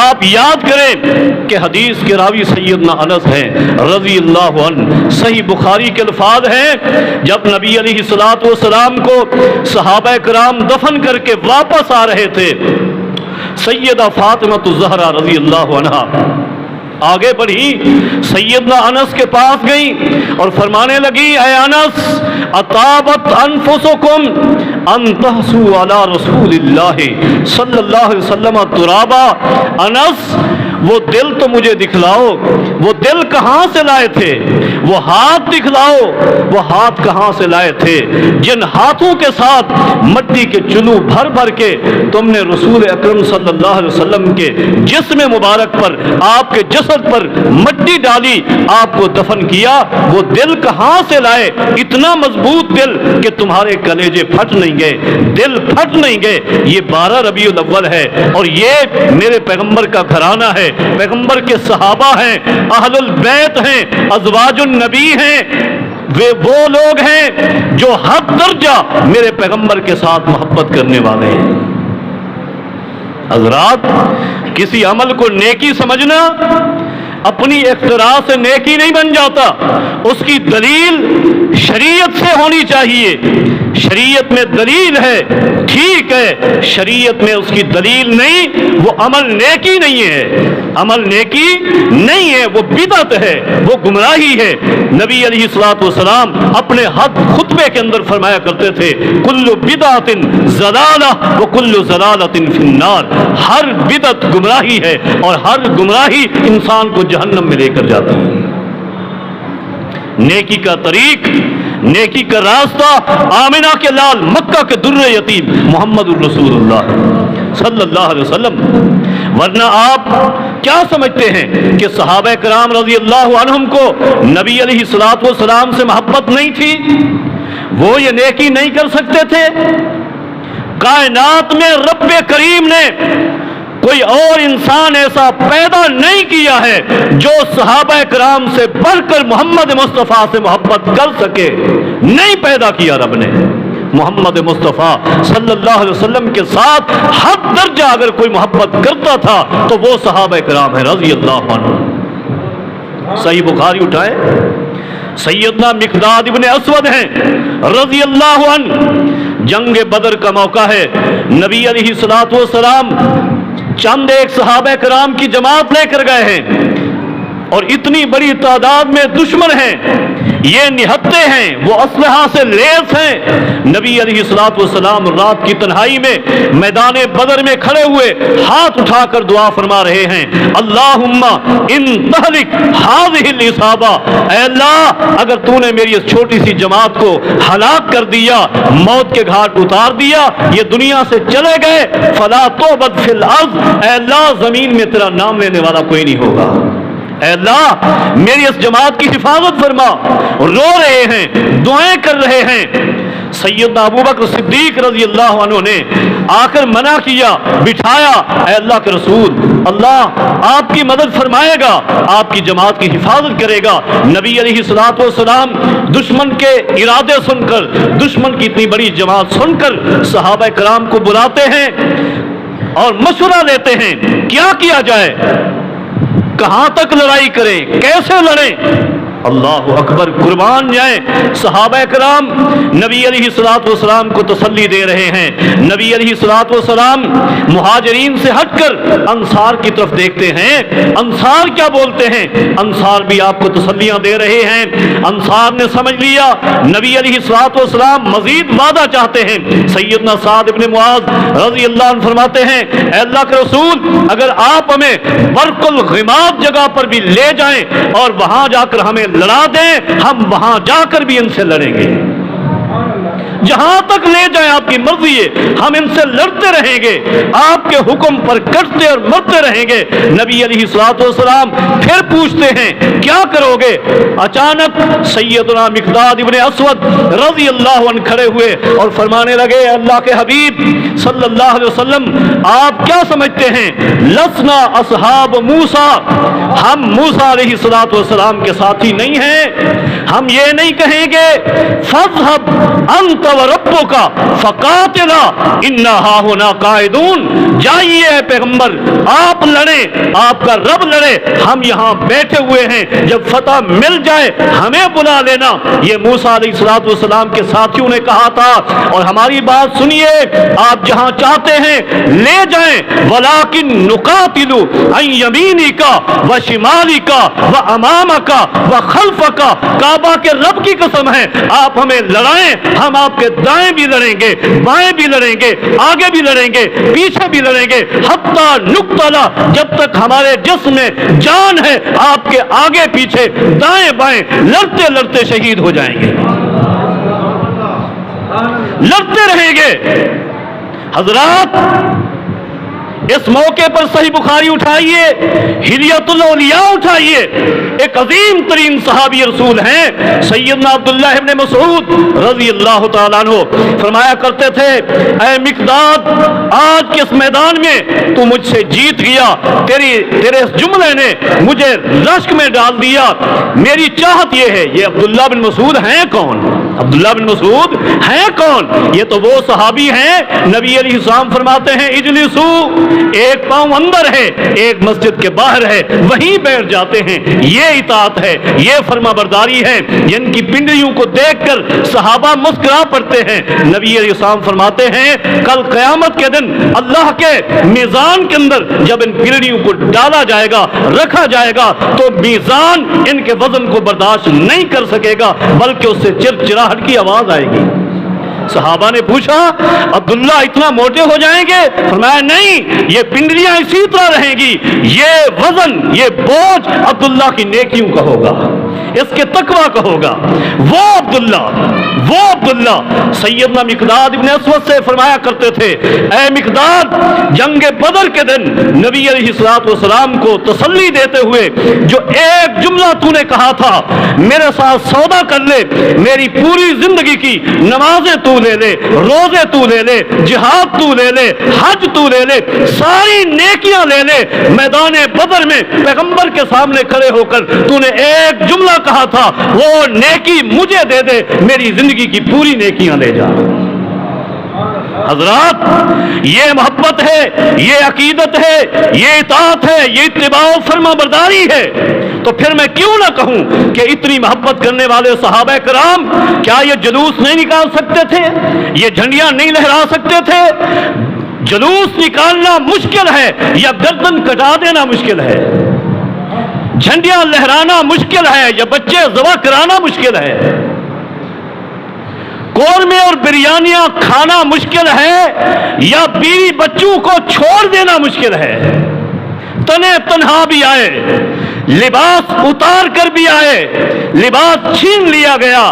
آپ یاد کریں کہ حدیث کے راوی سیدنا انس ہیں رضی اللہ عنہ، صحیح بخاری کے الفاظ ہیں جب نبی علیہ الصلوۃ والسلام کو صحابہ کرام دفن کر کے واپس آ رہے تھے، سیدہ فاطمہ الزہرا رضی اللہ عنہا آگے بڑھی، سیدنا انس کے پاس گئی اور فرمانے لگی اے انس اطابت انفسکم ان تحسوا علی رسول اللہ صلی اللہ علیہ وسلم ترابا، انس وہ دل تو مجھے دکھلاؤ، وہ دل کہاں سے لائے تھے، وہ ہاتھ دکھلاؤ، وہ ہاتھ کہاں سے لائے تھے جن ہاتھوں کے ساتھ مٹی کے چلو بھر بھر کے تم نے رسول اکرم صلی اللہ علیہ وسلم کے جسم مبارک پر، آپ کے جسد پر مٹی ڈالی، آپ کو دفن کیا، وہ دل کہاں سے لائے، اتنا مضبوط دل کہ تمہارے کلیجے پھٹ نہیں گئے، دل پھٹ نہیں گئے۔ یہ 12 ربیع الاول ہے اور یہ میرے پیغمبر کا گھرانہ ہے، پیغمبر کے صحابہ ہیں، اہل البیت ہیں، ازواج النبی ہیں، وہ لوگ ہیں جو حد درجہ میرے پیغمبر کے ساتھ محبت کرنے والے ہیں۔ حضرات کسی عمل کو نیکی سمجھنا اپنی اختراع سے نیکی نہیں بن جاتا، اس کی دلیل شریعت سے ہونی چاہیے، شریعت میں دلیل ہے، ٹھیک ہے، شریعت میں اس کی دلیل نہیں، وہ عمل نیکی نہیں ہے، عمل نیکی نہیں ہے، وہ بدعت ہے، وہ گمراہی ہے۔ نبی علیہ الصلوۃ والسلام اپنے خطبے کے اندر فرمایا کرتے تھے کل بدعت ضلالہ وکل ضلالۃ فی النار، ہر بدعت گمراہی ہے اور ہر گمراہی انسان کو جہنم میں لے کر جاتی ہے۔ نیکی کا طریق، نیکی کا راستہ آمنہ کے لال، مکہ کے در یتیم محمد الرسول اللہ صلی اللہ علیہ وسلم۔ ورنہ آپ کیا سمجھتے ہیں کہ صحابہ کرام رضی اللہ عنہم کو نبی علیہ الصلوۃ والسلام سے محبت نہیں تھی؟ وہ یہ نیکی نہیں کر سکتے تھے؟ کائنات میں رب کریم نے کوئی اور انسان ایسا پیدا نہیں کیا ہے جو صحابہ کرام سے بڑھ کر محمد مصطفیٰ سے محبت کر سکے، نہیں پیدا کیا رب نے۔ محمد مصطفیٰ صلی اللہ علیہ وسلم کے ساتھ حد درجہ اگر کوئی محبت کرتا تھا تو وہ صحابہ کرام ہیں رضی اللہ عنہ۔ صحیح بخاری اٹھائے، سیدنا مقداد ابن اسود ہیں رضی اللہ عنہ۔ جنگ بدر کا موقع ہے، نبی علیہ الصلوۃ والسلام چند ایک صحابہ کرام کی جماعت لے کر گئے ہیں اور اتنی بڑی تعداد میں دشمن ہیں، یہ نہتے ہیں، وہ اسلحہ سے لیس ہیں۔ نبی علیہ الصلوۃ والسلام رات کی تنہائی میں میدان بدر میں کھڑے ہوئے ہاتھ اٹھا کر دعا فرما رہے ہیں اللہم ان تہلک ہذہ العصابہ، اے اللہ اگر تو نے میری اس چھوٹی سی جماعت کو ہلاک کر دیا، موت کے گھاٹ اتار دیا، یہ دنیا سے چلے گئے، فلا تعبد فی الارض، اے اللہ زمین میں تیرا نام لینے والا کوئی نہیں ہوگا، اے اللہ میری اس جماعت کی حفاظت فرما۔ رو رہے ہیں، دعائیں کر رہے ہیں۔ سیدنا ابوبکر صدیق رضی اللہ عنہ نے آ کر منع کیا، بٹھایا، اے اللہ کے رسول، اللہ آپ کی مدد فرمائے گا، آپ کی جماعت کی حفاظت کرے گا۔ نبی علیہ الصلوۃ والسلام دشمن کے ارادے سن کر، دشمن کی اتنی بڑی جماعت سن کر صحابہ کرام کو بلاتے ہیں اور مشورہ لیتے ہیں کیا کیا جائے، کہاں تک لڑائی کریں، کیسے لڑیں۔ اللہ اکبر، قربان جائیں صحابہ کرام نبی علیہ الصلوۃ والسلام کو تسلی دے رہے ہیں۔ نبی علیہ الصلوۃ والسلام مہاجرین سے ہٹ کر انصار کی طرف دیکھتے ہیں، انصار کیا بولتے ہیں، انصار بھی آپ کو تسلیاں دے رہے ہیں۔ انصار نے سمجھ لیا نبی علیہ الصلوۃ والسلام مزید وعدہ چاہتے ہیں۔ سیدنا سعد ابن معاذ رضی اللہ عنہ فرماتے ہیں اے اللہ کے رسول اگر آپ ہمیں برق الغماد جگہ پر بھی لے جائیں اور وہاں جا کر ہمیں لڑا دیں، ہم وہاں جا کر بھی ان سے لڑیں گے، جہاں تک لے جائیں آپ کی مرضی ہے، ہم ان سے لڑتے رہیں گے، آپ کے حکم پر کٹتے اور مرتے رہیں گے۔ نبی علیہ الصلوۃ والسلام پھر پوچھتے ہیں کیا کرو گے؟ اچانک سیدنا مقداد ابن اسود رضی اللہ عنہ کھڑے ہوئے اور فرمانے لگے اللہ کے حبیب صلی اللہ علیہ وسلم آپ کیا سمجھتے ہیں، لسنا اصحاب موسیٰ، ہم موسیٰ علیہ الصلوۃ والسلام کے ساتھی نہیں ہیں، ہم یہ نہیں کہیں گے فاذهب انت وربک فقاتلا انا ہاہنا قاعدون، جائیے اے پیغمبر آپ لڑیں، آپ کا رب لڑے، ہم یہاں بیٹھے ہوئے ہیں، جب فتح مل جائے ہمیں بلا لینا۔ یہ موسیٰ علیہ الصلوۃ والسلام کے ساتھیوں نے کہا تھا، اور ہماری بات سنیے، آپ جہاں چاہتے ہیں لے جائیں، ولیکن نقاتل عن یمینک و شمالک و امامک و خلفک، کعبہ کے رب کی قسم ہے آپ ہمیں لڑائیں، ہم آپ کے دائیں بھی لڑیں گے، بائیں بھی لڑیں گے، آگے بھی لڑیں گے، پیچھے بھی لڑیں گے، حتیٰ نقتلا، جب تک ہمارے جسم میں جان ہے آپ کے آگے پیچھے دائیں بائیں لڑتے لڑتے شہید ہو جائیں گے، لڑتے رہیں گے۔ حضرات اس موقع پر صحیح بخاری اٹھائیے، ہلیۃ الاولیاء اٹھائیے، ایک عظیم ترین صحابی رسول ہیں سیدنا عبداللہ ابن مسعود رضی اللہ تعالیٰ عنہ، فرمایا کرتے تھے اے مقداد آج کے اس میدان میں تو مجھ سے جیت گیا، تیرے اس جملے نے مجھے رشک میں ڈال دیا، میری چاہت یہ ہے۔ یہ عبداللہ بن مسعود ہیں کون؟ عبداللہ بن مسعود ہیں کون؟ یہ تو وہ صحابی ہیں نبی علیہ السلام فرماتے ہیں اجلسو، ایک پاؤں اندر ہے ایک مسجد کے باہر ہے، وہیں بیٹھ جاتے ہیں۔ یہ اطاعت ہے، یہ فرما برداری ہے جن کی پنڈلیوں کو دیکھ کر صحابہ مسکرا پڑتے ہیں۔ نبی علیہ السلام فرماتے ہیں کل قیامت کے دن اللہ کے میزان کے اندر جب ان پنڈلیوں کو ڈالا جائے گا، رکھا جائے گا، تو میزان ان کے وزن کو برداشت نہیں کر سکے گا، بلکہ اس سے چرچراہٹ کی آواز آئے گی۔ صحابہ نے پوچھا عبداللہ اتنا موٹے ہو جائیں گے؟ فرمایا نہیں، یہ پنڈلیاں اسی طرح رہیں گی، یہ وزن، یہ بوجھ عبداللہ کی نیکیوں کا ہوگا، اس کے تقویٰ کا ہوگا۔ وہ عبداللہ سیدنا مقداد ابن اسود سے فرمایا کرتے تھے اے مقداد، جنگ بدر کے دن نبی علیہ السلام کو تسلی دیتے ہوئے جو ایک جملہ تو نے کہا تھا، میرے ساتھ سودا کر لے، میری پوری زندگی کی نمازیں تو لے لے، روزے تو لے لے، جہاد تو لے لے، حج تو لے لے، ساری نیکیاں لے لے، میدان بدر میں پیغمبر کے سامنے کھڑے ہو کر تو نے ایک جملہ کہا تھا، وہ نیکی مجھے دے دے، میری زندگی کی پوری نیکیاں لے جا۔ حضرات، یہ محبت ہے، یہ عقیدت ہے، یہ اطاعت ہے، یہ اتباع و فرما برداری ہے۔ تو پھر میں کیوں نہ کہوں کہ اتنی محبت کرنے والے صحابہ کرام کیا یہ جلوس نہیں نکال سکتے تھے؟ یہ جھنڈیاں نہیں لہرا سکتے تھے؟ جلوس نکالنا مشکل ہے یا گردن کٹا دینا مشکل ہے؟ جھنڈیاں لہرانا مشکل ہے یا بچے ذبح کرانا مشکل ہے؟ قورمے اور بریانیاں کھانا مشکل ہے یا بیوی بچوں کو چھوڑ دینا مشکل ہے؟ تنے تنہا بھی آئے، لباس اتار کر بھی آئے، لباس چھین لیا گیا،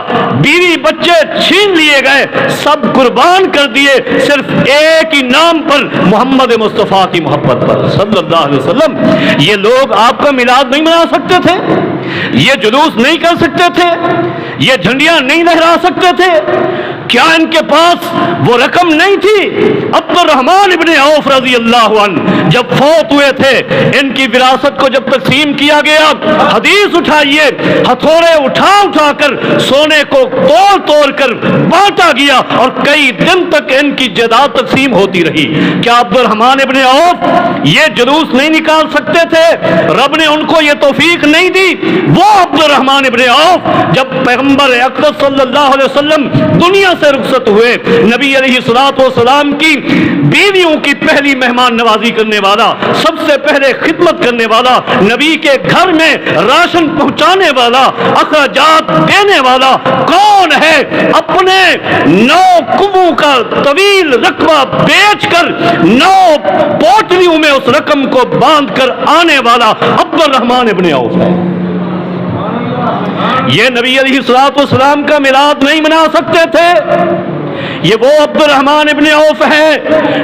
بیوی بچے چھین لیے گئے، سب قربان کر دیے صرف ایک ہی نام پر، محمد مصطفیٰ کی محبت پر صلی اللہ علیہ وسلم۔ یہ لوگ آپ کا میلاد نہیں منا سکتے تھے؟ یہ جلوس نہیں کر سکتے تھے؟ یہ جھنڈیاں نہیں لہرا سکتے تھے؟ کیا ان کے پاس وہ رقم نہیں تھی؟ عبد الرحمن ابن عوف رضی اللہ عنہ جب فوت ہوئے تھے، ان کی وراثت کو جب تقسیم کیا گیا، حدیث اٹھائیے، ہتھوڑے اٹھا کر سونے کو توڑ کر بانٹا گیا اور کئی دن تک ان کی جائیداد تقسیم ہوتی رہی۔ کیا عبد الرحمن ابن عوف یہ جلوس نہیں نکال سکتے تھے؟ رب نے ان کو یہ توفیق نہیں دی؟ وہ عبد الرحمن ابن عوف جب پیغمبر اقدس صلی اللہ علیہ وسلم دنیا سے رخصت ہوئے، نبی علیہ السلام کی بیویوں کی پہلی مہمان نوازی کرنے والا، سب سے پہلے خدمت کرنے والا، نبی کے گھر میں راشن پہنچانے والا، اخراجات دینے والا کون ہے؟ اپنے 9 کنبوں کا طویل رقبہ بیچ کر 9 پوٹلیوں میں اس رقم کو باندھ کر آنے والا عبد الرحمن ابن عوف ہے۔ یہ نبی علیہ السلام کا میلاد نہیں منا سکتے تھے؟ یہ وہ عبد الرحمن ابن عوف ہے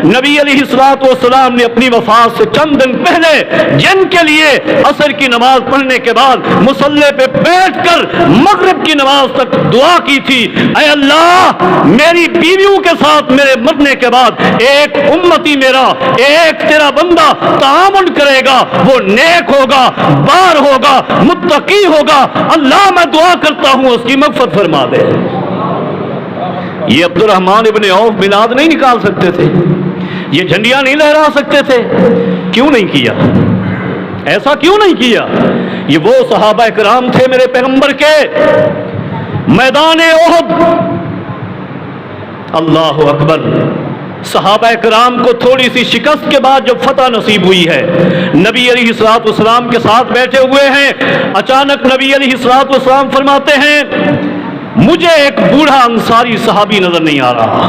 نبی علیہ السلام نے اپنی وفات سے چند دن پہلے جن کے لیے عصر کی نماز پڑھنے کے بعد مصلی پہ بیٹھ کر مغرب کی نماز تک دعا کی تھی، اے اللہ میری بیویوں کے ساتھ میرے مرنے کے بعد ایک امتی میرا، ایک تیرا بندہ تعامل کرے گا، وہ نیک ہوگا، بار ہوگا، متقی ہوگا، اللہ میں دعا کرتا ہوں اس کی مغفرت فرما دے۔ یہ عبد الرحمن ابن عوف میلاد نہیں نکال سکتے تھے؟ یہ جھنڈیاں نہیں لہرا سکتے تھے؟ کیوں نہیں کیا؟ ایسا کیوں نہیں کیا؟ یہ وہ صحابہ کرام تھے میرے پیغمبر کے، میدان احد، اللہ اکبر، صحابہ کرام کو تھوڑی سی شکست کے بعد جب فتح نصیب ہوئی ہے، نبی علیہ السلام کے ساتھ بیٹھے ہوئے ہیں، اچانک نبی علیہ السلام فرماتے ہیں مجھے ایک بوڑھا انصاری صحابی نظر نہیں آ رہا،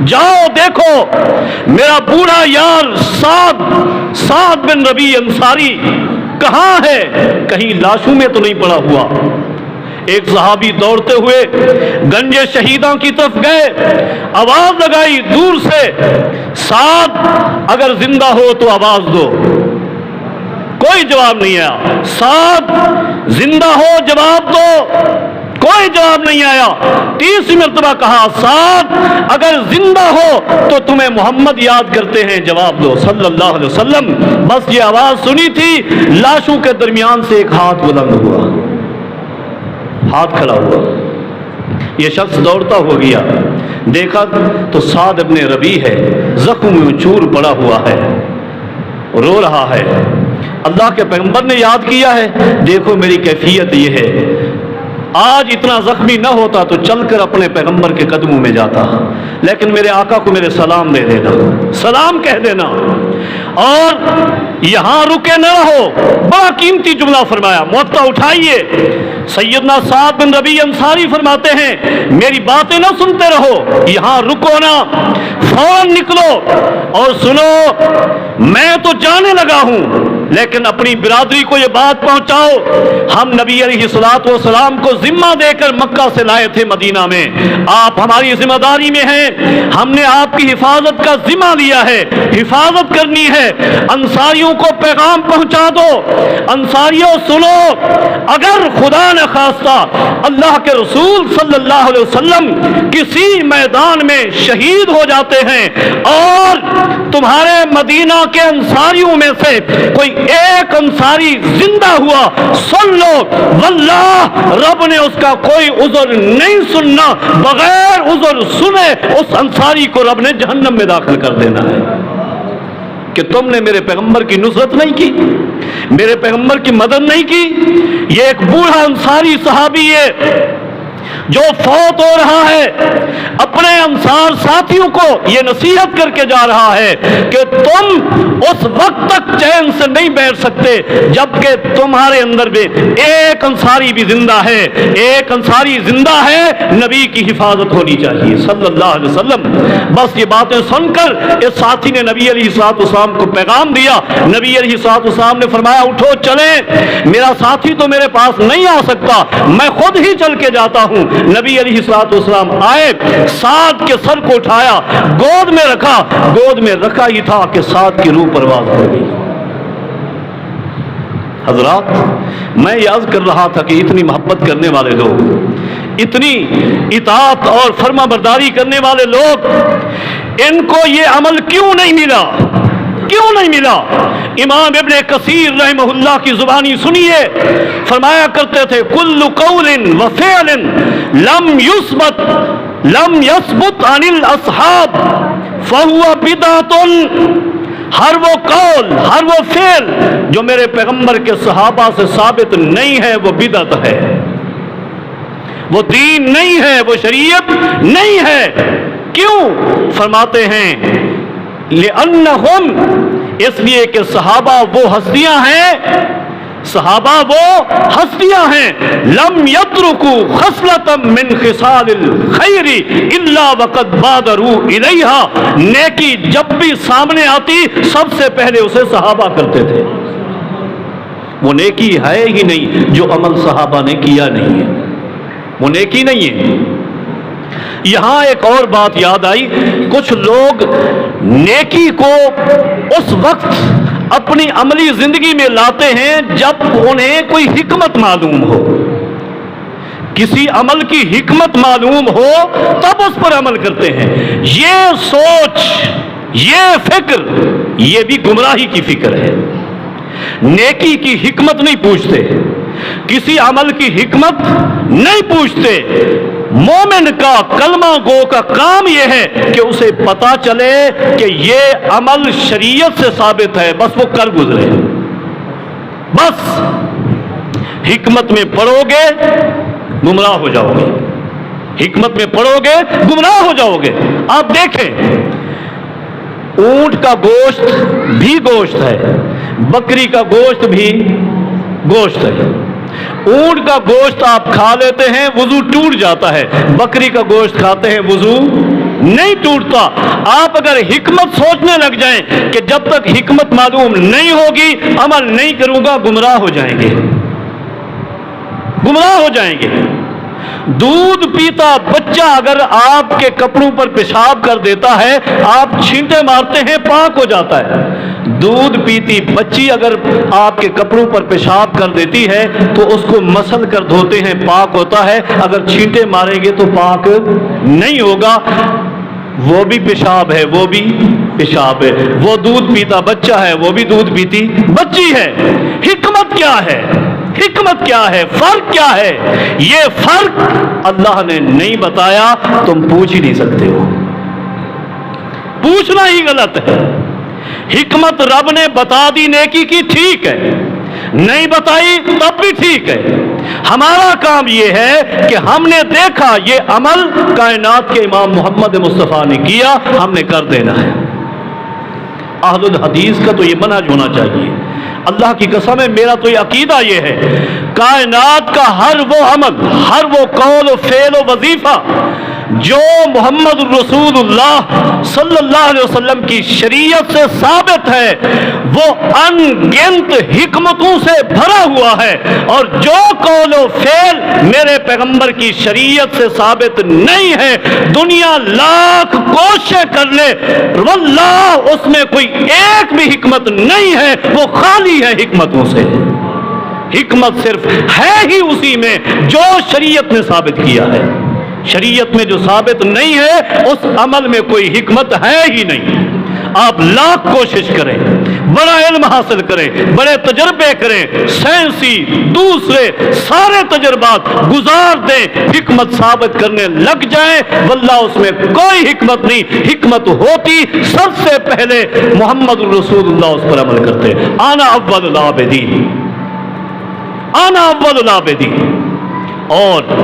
جاؤ دیکھو میرا بوڑھا یار سعد بن ربیع انصاری کہاں ہے؟ کہیں لاشوں میں تو نہیں پڑا ہوا؟ ایک صحابی دوڑتے ہوئے گنج شہیداں کی طرف گئے، آواز لگائی دور سے، سعد اگر زندہ ہو تو آواز دو۔ کوئی جواب نہیں آیا۔ سعد زندہ ہو جواب دو، کوئی جواب نہیں آیا۔ تیسری مرتبہ کہا سعد اگر زندہ ہو تو تمہیں محمد یاد کرتے ہیں، جواب دو صلی اللہ علیہ وسلم۔ بس یہ آواز سنی تھی، لاشوں کے درمیان سے ایک ہاتھ بلند ہوا، ہاتھ کھڑا ہوا، یہ شخص دوڑتا ہو گیا، دیکھا تو سعد ابن ربیع ہے، زخم میں چور پڑا ہوا ہے، رو رہا ہے۔ اللہ کے پیغمبر نے یاد کیا ہے، دیکھو میری کیفیت یہ ہے، آج اتنا زخمی نہ ہوتا تو چل کر اپنے پیغمبر کے قدموں میں جاتا، لیکن میرے آقا کو میرے سلام دے دینا، سلام کہہ دینا، اور یہاں رکے نہ رہو۔ بڑا قیمتی جملہ فرمایا، موطا اٹھائیے۔ سیدنا سعد بن ربیع انصاری فرماتے ہیں میری باتیں نہ سنتے رہو، یہاں رکو نہ، فوراً نکلو اور سنو، میں تو جانے لگا ہوں لیکن اپنی برادری کو یہ بات پہنچاؤ، ہم نبی علیہ الصلوۃ والسلام کو ذمہ دے کر مکہ سے لائے تھے مدینہ میں، آپ ہماری ذمہ داری میں ہیں، ہم نے آپ کی حفاظت کا ذمہ لیا ہے، حفاظت کرنی ہے، انصاریوں کو پیغام پہنچا دو۔ انصاریوں سنو، اگر خدا نہ خواستہ اللہ کے رسول صلی اللہ علیہ وسلم کسی میدان میں شہید ہو جاتے ہیں اور تمہارے مدینہ کے انصاریوں میں سے کوئی ایک انصاری زندہ ہوا، سن لو واللہ رب نے اس کا کوئی عذر نہیں سننا، بغیر عذر سنے اس انصاری کو رب نے جہنم میں داخل کر دینا ہے کہ تم نے میرے پیغمبر کی نصرت نہیں کی، میرے پیغمبر کی مدد نہیں کی۔ یہ ایک بوڑھا انصاری صحابی ہے جو فوت ہو رہا ہے، اپنے انصار ساتھیوں کو یہ نصیحت کر کے جا رہا ہے کہ تم اس وقت تک چین سے نہیں بیٹھ سکتے جبکہ تمہارے اندر بھی ایک انصاری بھی زندہ ہے، ایک انصاری زندہ ہے، نبی کی حفاظت ہونی چاہیے صلی اللہ علیہ وسلم۔ بس یہ باتیں سن کر اس ساتھی نے نبی علیہ الصلوۃ والسلام کو پیغام دیا، نبی علیہ الصلوۃ والسلام نے فرمایا اٹھو چلیں، میرا ساتھی تو میرے پاس نہیں آ سکتا، میں خود ہی چل کے جاتا ہوں۔ نبی علیہ الصلوۃ والسلام آئے، سعد کے سر کو اٹھایا، گود میں رکھا، گود میں رکھا ہی تھا کہ سعد کی روح پرواز ہو گئی۔ حضرات، میں یہ عرض کر رہا تھا کہ اتنی محبت کرنے والے لوگ، اتنی اطاعت اور فرما برداری کرنے والے لوگ، ان کو یہ عمل کیوں نہیں ملا؟ کیوں نہیں ملا؟ امام ابن کثیر رحمہ اللہ کی زبانی سنیے، فرمایا کرتے تھے کل قول و فعل لم یثبت عن الاصحاب فهو بدعۃ، ہر وہ قول، ہر وہ فعل جو میرے پیغمبر کے صحابہ سے ثابت نہیں ہے وہ بدعت ہے، وہ دین نہیں ہے، وہ شریعت نہیں ہے۔ کیوں؟ فرماتے ہیں لِأَنَّهُمْ، اس لیے کہ صحابہ وہ ہستیاں ہیں، صحابہ وہ ہستیاں ہیں، لم یترکوا خصلۃ من خصال الخیر الا وقد بادروا الیہا، نیکی جب بھی سامنے آتی سب سے پہلے اسے صحابہ کرتے تھے۔ وہ نیکی ہے ہی نہیں جو عمل صحابہ نے کیا نہیں ہے، وہ نیکی نہیں ہے۔ یہاں ایک اور بات یاد آئی، کچھ لوگ نیکی کو اس وقت اپنی عملی زندگی میں لاتے ہیں جب انہیں کوئی حکمت معلوم ہو، کسی عمل کی حکمت معلوم ہو تب اس پر عمل کرتے ہیں۔ یہ سوچ، یہ فکر، یہ بھی گمراہی کی فکر ہے۔ نیکی کی حکمت نہیں پوچھتے، کسی عمل کی حکمت نہیں پوچھتے۔ مومن کا، کلمہ گو کا کام یہ ہے کہ اسے پتا چلے کہ یہ عمل شریعت سے ثابت ہے، بس وہ کر گزرے۔ بس حکمت میں پڑھو گے گمراہ ہو جاؤ گے، حکمت میں پڑھو گے گمراہ ہو جاؤ گے۔ آپ دیکھیں، اونٹ کا گوشت بھی گوشت ہے، بکری کا گوشت بھی گوشت ہے۔ اونٹ کا گوشت آپ کھا لیتے ہیں وضو ٹوٹ جاتا ہے، بکری کا گوشت کھاتے ہیں وضو نہیں ٹوٹتا۔ آپ اگر حکمت سوچنے لگ جائیں کہ جب تک حکمت معلوم نہیں ہوگی عمل نہیں کروں گا، گمراہ ہو جائیں گے، گمراہ ہو جائیں گے۔ دودھ پیتا بچہ اگر آپ کے کپڑوں پر پیشاب کر دیتا ہے، آپ چھینٹے مارتے ہیں پاک ہو جاتا ہے۔ دودھ پیتی بچی اگر آپ کے کپڑوں پر پیشاب کر دیتی ہے تو اس کو مسل کر دھوتے ہیں، پاک ہوتا ہے۔ اگر چھینٹے ماریں گے تو پاک نہیں ہوگا۔ وہ بھی پیشاب ہے، وہ بھی پیشاب ہے، وہ دودھ پیتا بچہ ہے، وہ بھی دودھ پیتی بچی ہے۔ حکمت کیا ہے؟ حکمت کیا ہے، فرق کیا ہے؟ یہ فرق اللہ نے نہیں بتایا، تم پوچھ ہی نہیں سکتے ہو، پوچھنا ہی غلط ہے۔ حکمت رب نے بتا دی نیکی کی، ٹھیک ہے، نہیں بتائی تب بھی ٹھیک ہے۔ ہمارا کام یہ ہے کہ ہم نے دیکھا یہ عمل کائنات کے امام محمد مصطفیٰ نے کیا، ہم نے کر دینا ہے۔ اہل الحدیث کا تو یہ منہج ہونا چاہیے۔ اللہ کی قسم ہے، میرا تو یہ عقیدہ یہ ہے، کائنات کا ہر وہ عمل، ہر وہ قول و فعل و وظیفہ جو محمد رسول اللہ صلی اللہ علیہ وسلم کی شریعت سے ثابت ہے، وہ ان گنت حکمتوں سے بھرا ہوا ہے، اور جو قول و فعل میرے پیغمبر کی شریعت سے ثابت نہیں ہے، دنیا لاکھ کوششیں کر لے، واللہ اس میں کوئی ایک بھی حکمت نہیں ہے، وہ خالی ہے حکمتوں سے۔ حکمت صرف ہے ہی اسی میں جو شریعت نے ثابت کیا ہے۔ شریعت میں جو ثابت نہیں ہے اس عمل میں کوئی حکمت ہے ہی نہیں۔ آپ لاکھ کوشش کریں، بڑا علم حاصل کریں، بڑے تجربے کریں، سائنسی دوسرے سارے تجربات گزار دیں، حکمت ثابت کرنے لگ جائیں، واللہ اس میں کوئی حکمت نہیں۔ حکمت ہوتی سب سے پہلے محمد رسول اللہ اس پر عمل کرتے، انا اول العابدین، انا اول العابدین۔ اور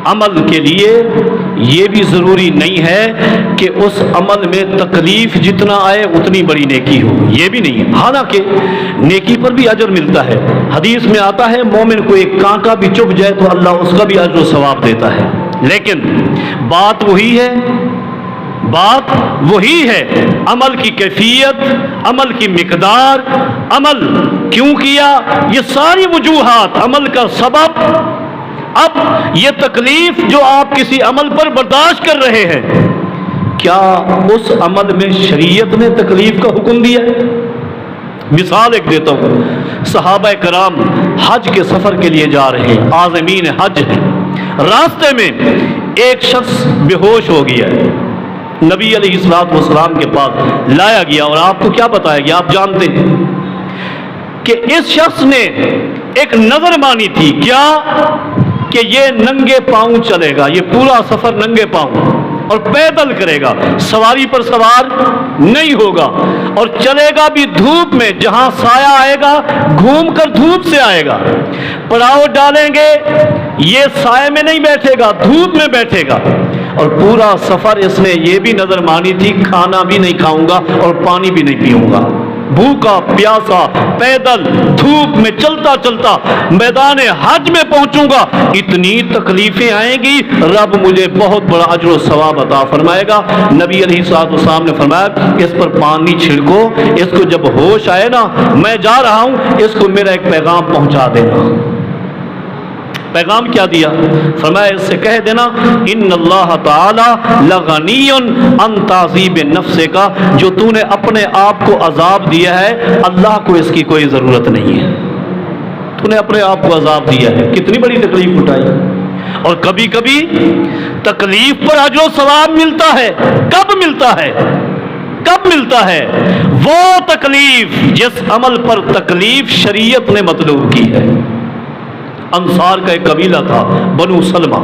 عمل کے لیے یہ بھی ضروری نہیں ہے کہ اس عمل میں تکلیف جتنا آئے اتنی بڑی نیکی ہو، یہ بھی نہیں ہے، حالانکہ نیکی پر بھی اجر ملتا ہے۔ حدیث میں آتا ہے مومن کو ایک کانٹا بھی چبھ جائے تو اللہ اس کا بھی اجر و ثواب دیتا ہے، لیکن بات وہی ہے، بات وہی ہے، عمل کی کیفیت، عمل کی مقدار، عمل کیوں کیا، یہ ساری وجوہات، عمل کا سبب۔ اب یہ تکلیف جو آپ کسی عمل پر برداشت کر رہے ہیں، کیا اس عمل میں شریعت نے تکلیف کا حکم دیا ہے؟ مثال ایک دیتا ہوں، صحابہ کرام حج کے سفر کے لیے جا رہے ہیں، عازمین حج ہیں، راستے میں ایک شخص بے ہوش ہو گیا ہے، نبی علیہ السلام کے پاس لایا گیا، اور آپ کو کیا بتایا گیا، آپ جانتے ہیں کہ اس شخص نے ایک نظر مانی تھی، کیا کہ یہ ننگے پاؤں چلے گا، یہ پورا سفر ننگے پاؤں، اور پیدل کرے گا، سواری پر سوار نہیں ہوگا، اور چلے گا بھی دھوپ میں، جہاں سایہ آئے گا گھوم کر دھوپ سے آئے گا، پڑاؤ ڈالیں گے یہ سائے میں نہیں بیٹھے گا، دھوپ میں بیٹھے گا، اور پورا سفر اس نے یہ بھی نظر مانی تھی کھانا بھی نہیں کھاؤں گا اور پانی بھی نہیں پیوں گا، بھوکا پیاسا پیدل دھوپ میں چلتا چلتا میدان حج میں پہنچوں گا، اتنی تکلیفیں آئیں گی، رب مجھے بہت بڑا اجر و ثواب عطا فرمائے گا۔ نبی علیہ السلام نے فرمایا اس پر پانی چھڑکو، اس کو جب ہوش آئے نا، میں جا رہا ہوں، اس کو میرا ایک پیغام پہنچا دینا۔ پیغام کیا دیا؟ فرمایا اس سے کہہ دینا ان اللہ تعالی لغنی عن تعذیب نفس کا، جو تو نے اپنے آپ کو عذاب دیا ہے اللہ کو اس کی کوئی ضرورت نہیں ہے، تو نے اپنے آپ کو عذاب دیا ہے، کتنی بڑی تکلیف اٹھائی۔ اور کبھی کبھی تکلیف پر اجر و ثواب ملتا ہے، کب ملتا ہے؟ کب ملتا ہے؟ وہ تکلیف جس عمل پر تکلیف شریعت نے مطلوب کی ہے۔ انصار کا ایک قبیلہ تھا بنو سلمہ،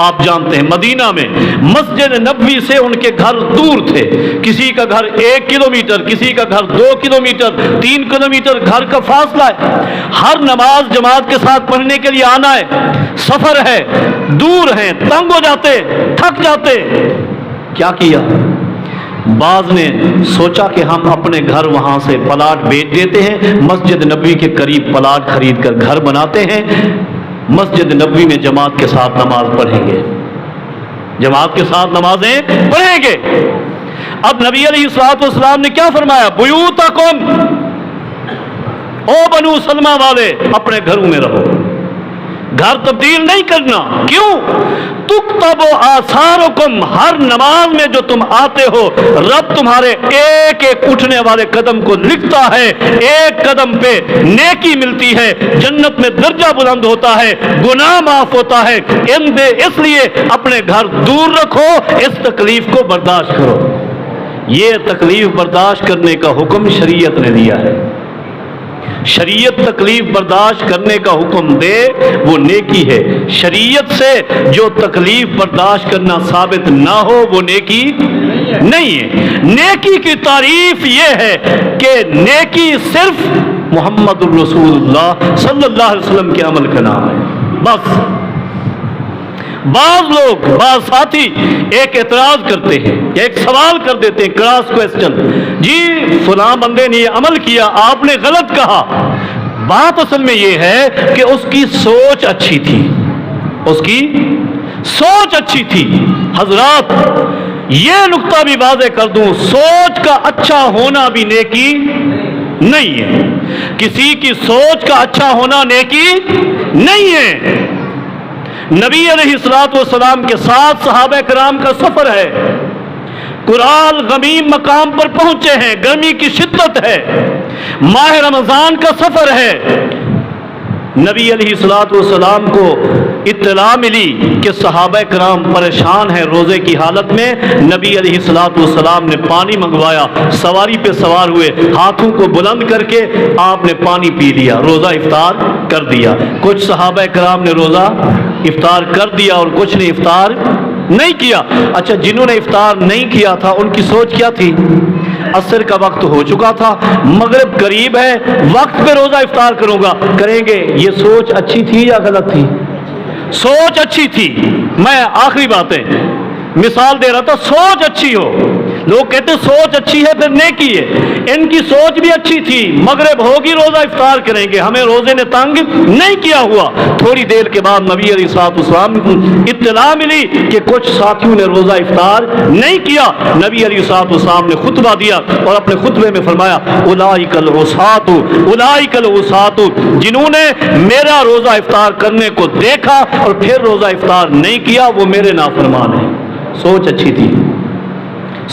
آپ جانتے ہیں مدینہ میں مسجد نبوی سے ان کے گھر دور تھے، کسی کا گھر 1 کلومیٹر، کسی کا گھر 2 کلومیٹر، 3 کلومیٹر گھر کا فاصلہ ہے، ہر نماز جماعت کے ساتھ پڑھنے کے لیے آنا ہے، سفر ہے، دور ہیں، تنگ ہو جاتے، تھک جاتے، کیا کیا؟ بعض نے سوچا کہ ہم اپنے گھر وہاں سے پلاٹ بیچ دیتے ہیں، مسجد نبوی کے قریب پلاٹ خرید کر گھر بناتے ہیں، مسجد نبوی میں جماعت کے ساتھ نماز پڑھیں گے، جماعت کے ساتھ نمازیں پڑھیں گے۔ اب نبی علیہ السلام نے کیا فرمایا؟ بیوتکم، او بنو سلمہ والے اپنے گھروں میں رہو، گھر تبدیل نہیں کرنا۔ کیوں؟ تکتب آثارکم، ہر نماز میں جو تم آتے ہو رب تمہارے ایک ایک اٹھنے والے قدم کو لکھتا ہے، ایک قدم پہ نیکی ملتی ہے، جنت میں درجہ بلند ہوتا ہے، گناہ معاف ہوتا ہے۔ اس لیے اپنے گھر دور رکھو، اس تکلیف کو برداشت کرو۔ یہ تکلیف برداشت کرنے کا حکم شریعت نے دیا ہے۔ شریعت تکلیف برداشت کرنے کا حکم دے وہ نیکی ہے، شریعت سے جو تکلیف برداشت کرنا ثابت نہ ہو وہ نیکی نہیں ہے۔ نیکی کی تعریف یہ ہے کہ نیکی صرف محمد الرسول اللہ صلی اللہ علیہ وسلم کے عمل کا نام ہے، بس۔ بعض لوگ، بعض ساتھی ایک اعتراض کرتے ہیں، ایک سوال کر دیتے ہیں، کراس کوئسچن، جی فلاں بندے نے یہ عمل کیا، آپ نے غلط کہا۔ بات اصل میں یہ ہے کہ اس کی سوچ اچھی تھی، اس کی سوچ اچھی تھی۔ حضرات یہ نقطہ بھی واضح کر دوں، سوچ کا اچھا ہونا بھی نیکی نہیں ہے، کسی کی سوچ کا اچھا ہونا نیکی نہیں ہے۔ نبی علیہ الصلوۃ والسلام کے ساتھ صحابہ کرام کا سفر ہے، قرال غمیم مقام پر پہنچے ہیں، گرمی کی شدت ہے، ماہ رمضان کا سفر ہے۔ نبی علیہ الصلوۃ والسلام کو اطلاع ملی کہ صحابہ کرام پریشان ہیں روزے کی حالت میں۔ نبی علیہ الصلوۃ والسلام نے پانی منگوایا، سواری پہ سوار ہوئے، ہاتھوں کو بلند کر کے آپ نے پانی پی لیا، روزہ افطار کر دیا۔ کچھ صحابہ کرام نے روزہ افطار کر دیا اور کچھ نے افطار نہیں کیا۔ اچھا، جنہوں نے افطار نہیں کیا تھا ان کی سوچ کیا تھی؟ عصر کا وقت ہو چکا تھا، مغرب قریب ہے، وقت پہ روزہ افطار کریں گے۔ یہ سوچ اچھی تھی یا غلط تھی؟ سوچ اچھی تھی۔ میں آخری باتیں مثال دے رہا تھا، سوچ اچھی ہو، لوگ کہتے سوچ اچھی ہے پھر نیکی ہے، ان کی سوچ بھی اچھی تھی، مغرب ہوگی روزہ افطار کریں گے، ہمیں روزے نے تنگ نہیں کیا ہوا۔ تھوڑی دیر کے بعد نبی علیہ الصلوۃ والسلام کو اطلاع ملی کہ کچھ ساتھیوں نے روزہ افطار نہیں کیا۔ نبی علیہ الصلوۃ والسلام نے خطبہ دیا اور اپنے خطبے میں فرمایا اولئک العصاۃ، اولئک العصاۃ، جنہوں نے میرا روزہ افطار کرنے کو دیکھا اور پھر روزہ افطار نہیں کیا وہ میرے نافرمان ہیں۔ سوچ اچھی تھی،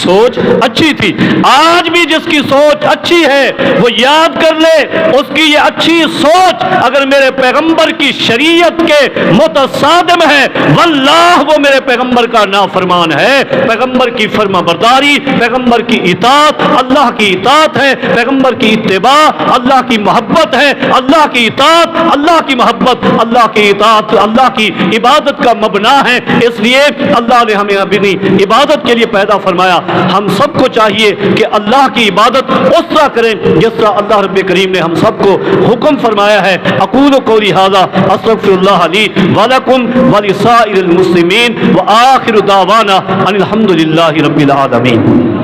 سوچ اچھی تھی۔ آج بھی جس کی سوچ اچھی ہے وہ یاد کر لے، اس کی یہ اچھی سوچ اگر میرے پیغمبر کی شریعت کے متصادم ہے، واللہ وہ میرے پیغمبر کا نافرمان ہے۔ پیغمبر کی فرما برداری، پیغمبر کی اطاعت اللہ کی اطاعت ہے، پیغمبر کی اتباع اللہ کی محبت ہے، اللہ کی اطاعت اللہ کی محبت، اللہ کی اطاعت اللہ کی عبادت کا مبنا ہے۔ اس لیے اللہ نے ہمیں اپنی عبادت کے لیے پیدا فرمایا۔ ہم سب کو چاہیے کہ اللہ کی عبادت اس طرح کریں جس طرح اللہ رب کریم نے ہم سب کو حکم فرمایا ہے۔ اقول قولی ھذا استغفر اللہ لی ولکم ولسائر المسلمین وآخر دعوانا ان الحمد للہ رب العالمین۔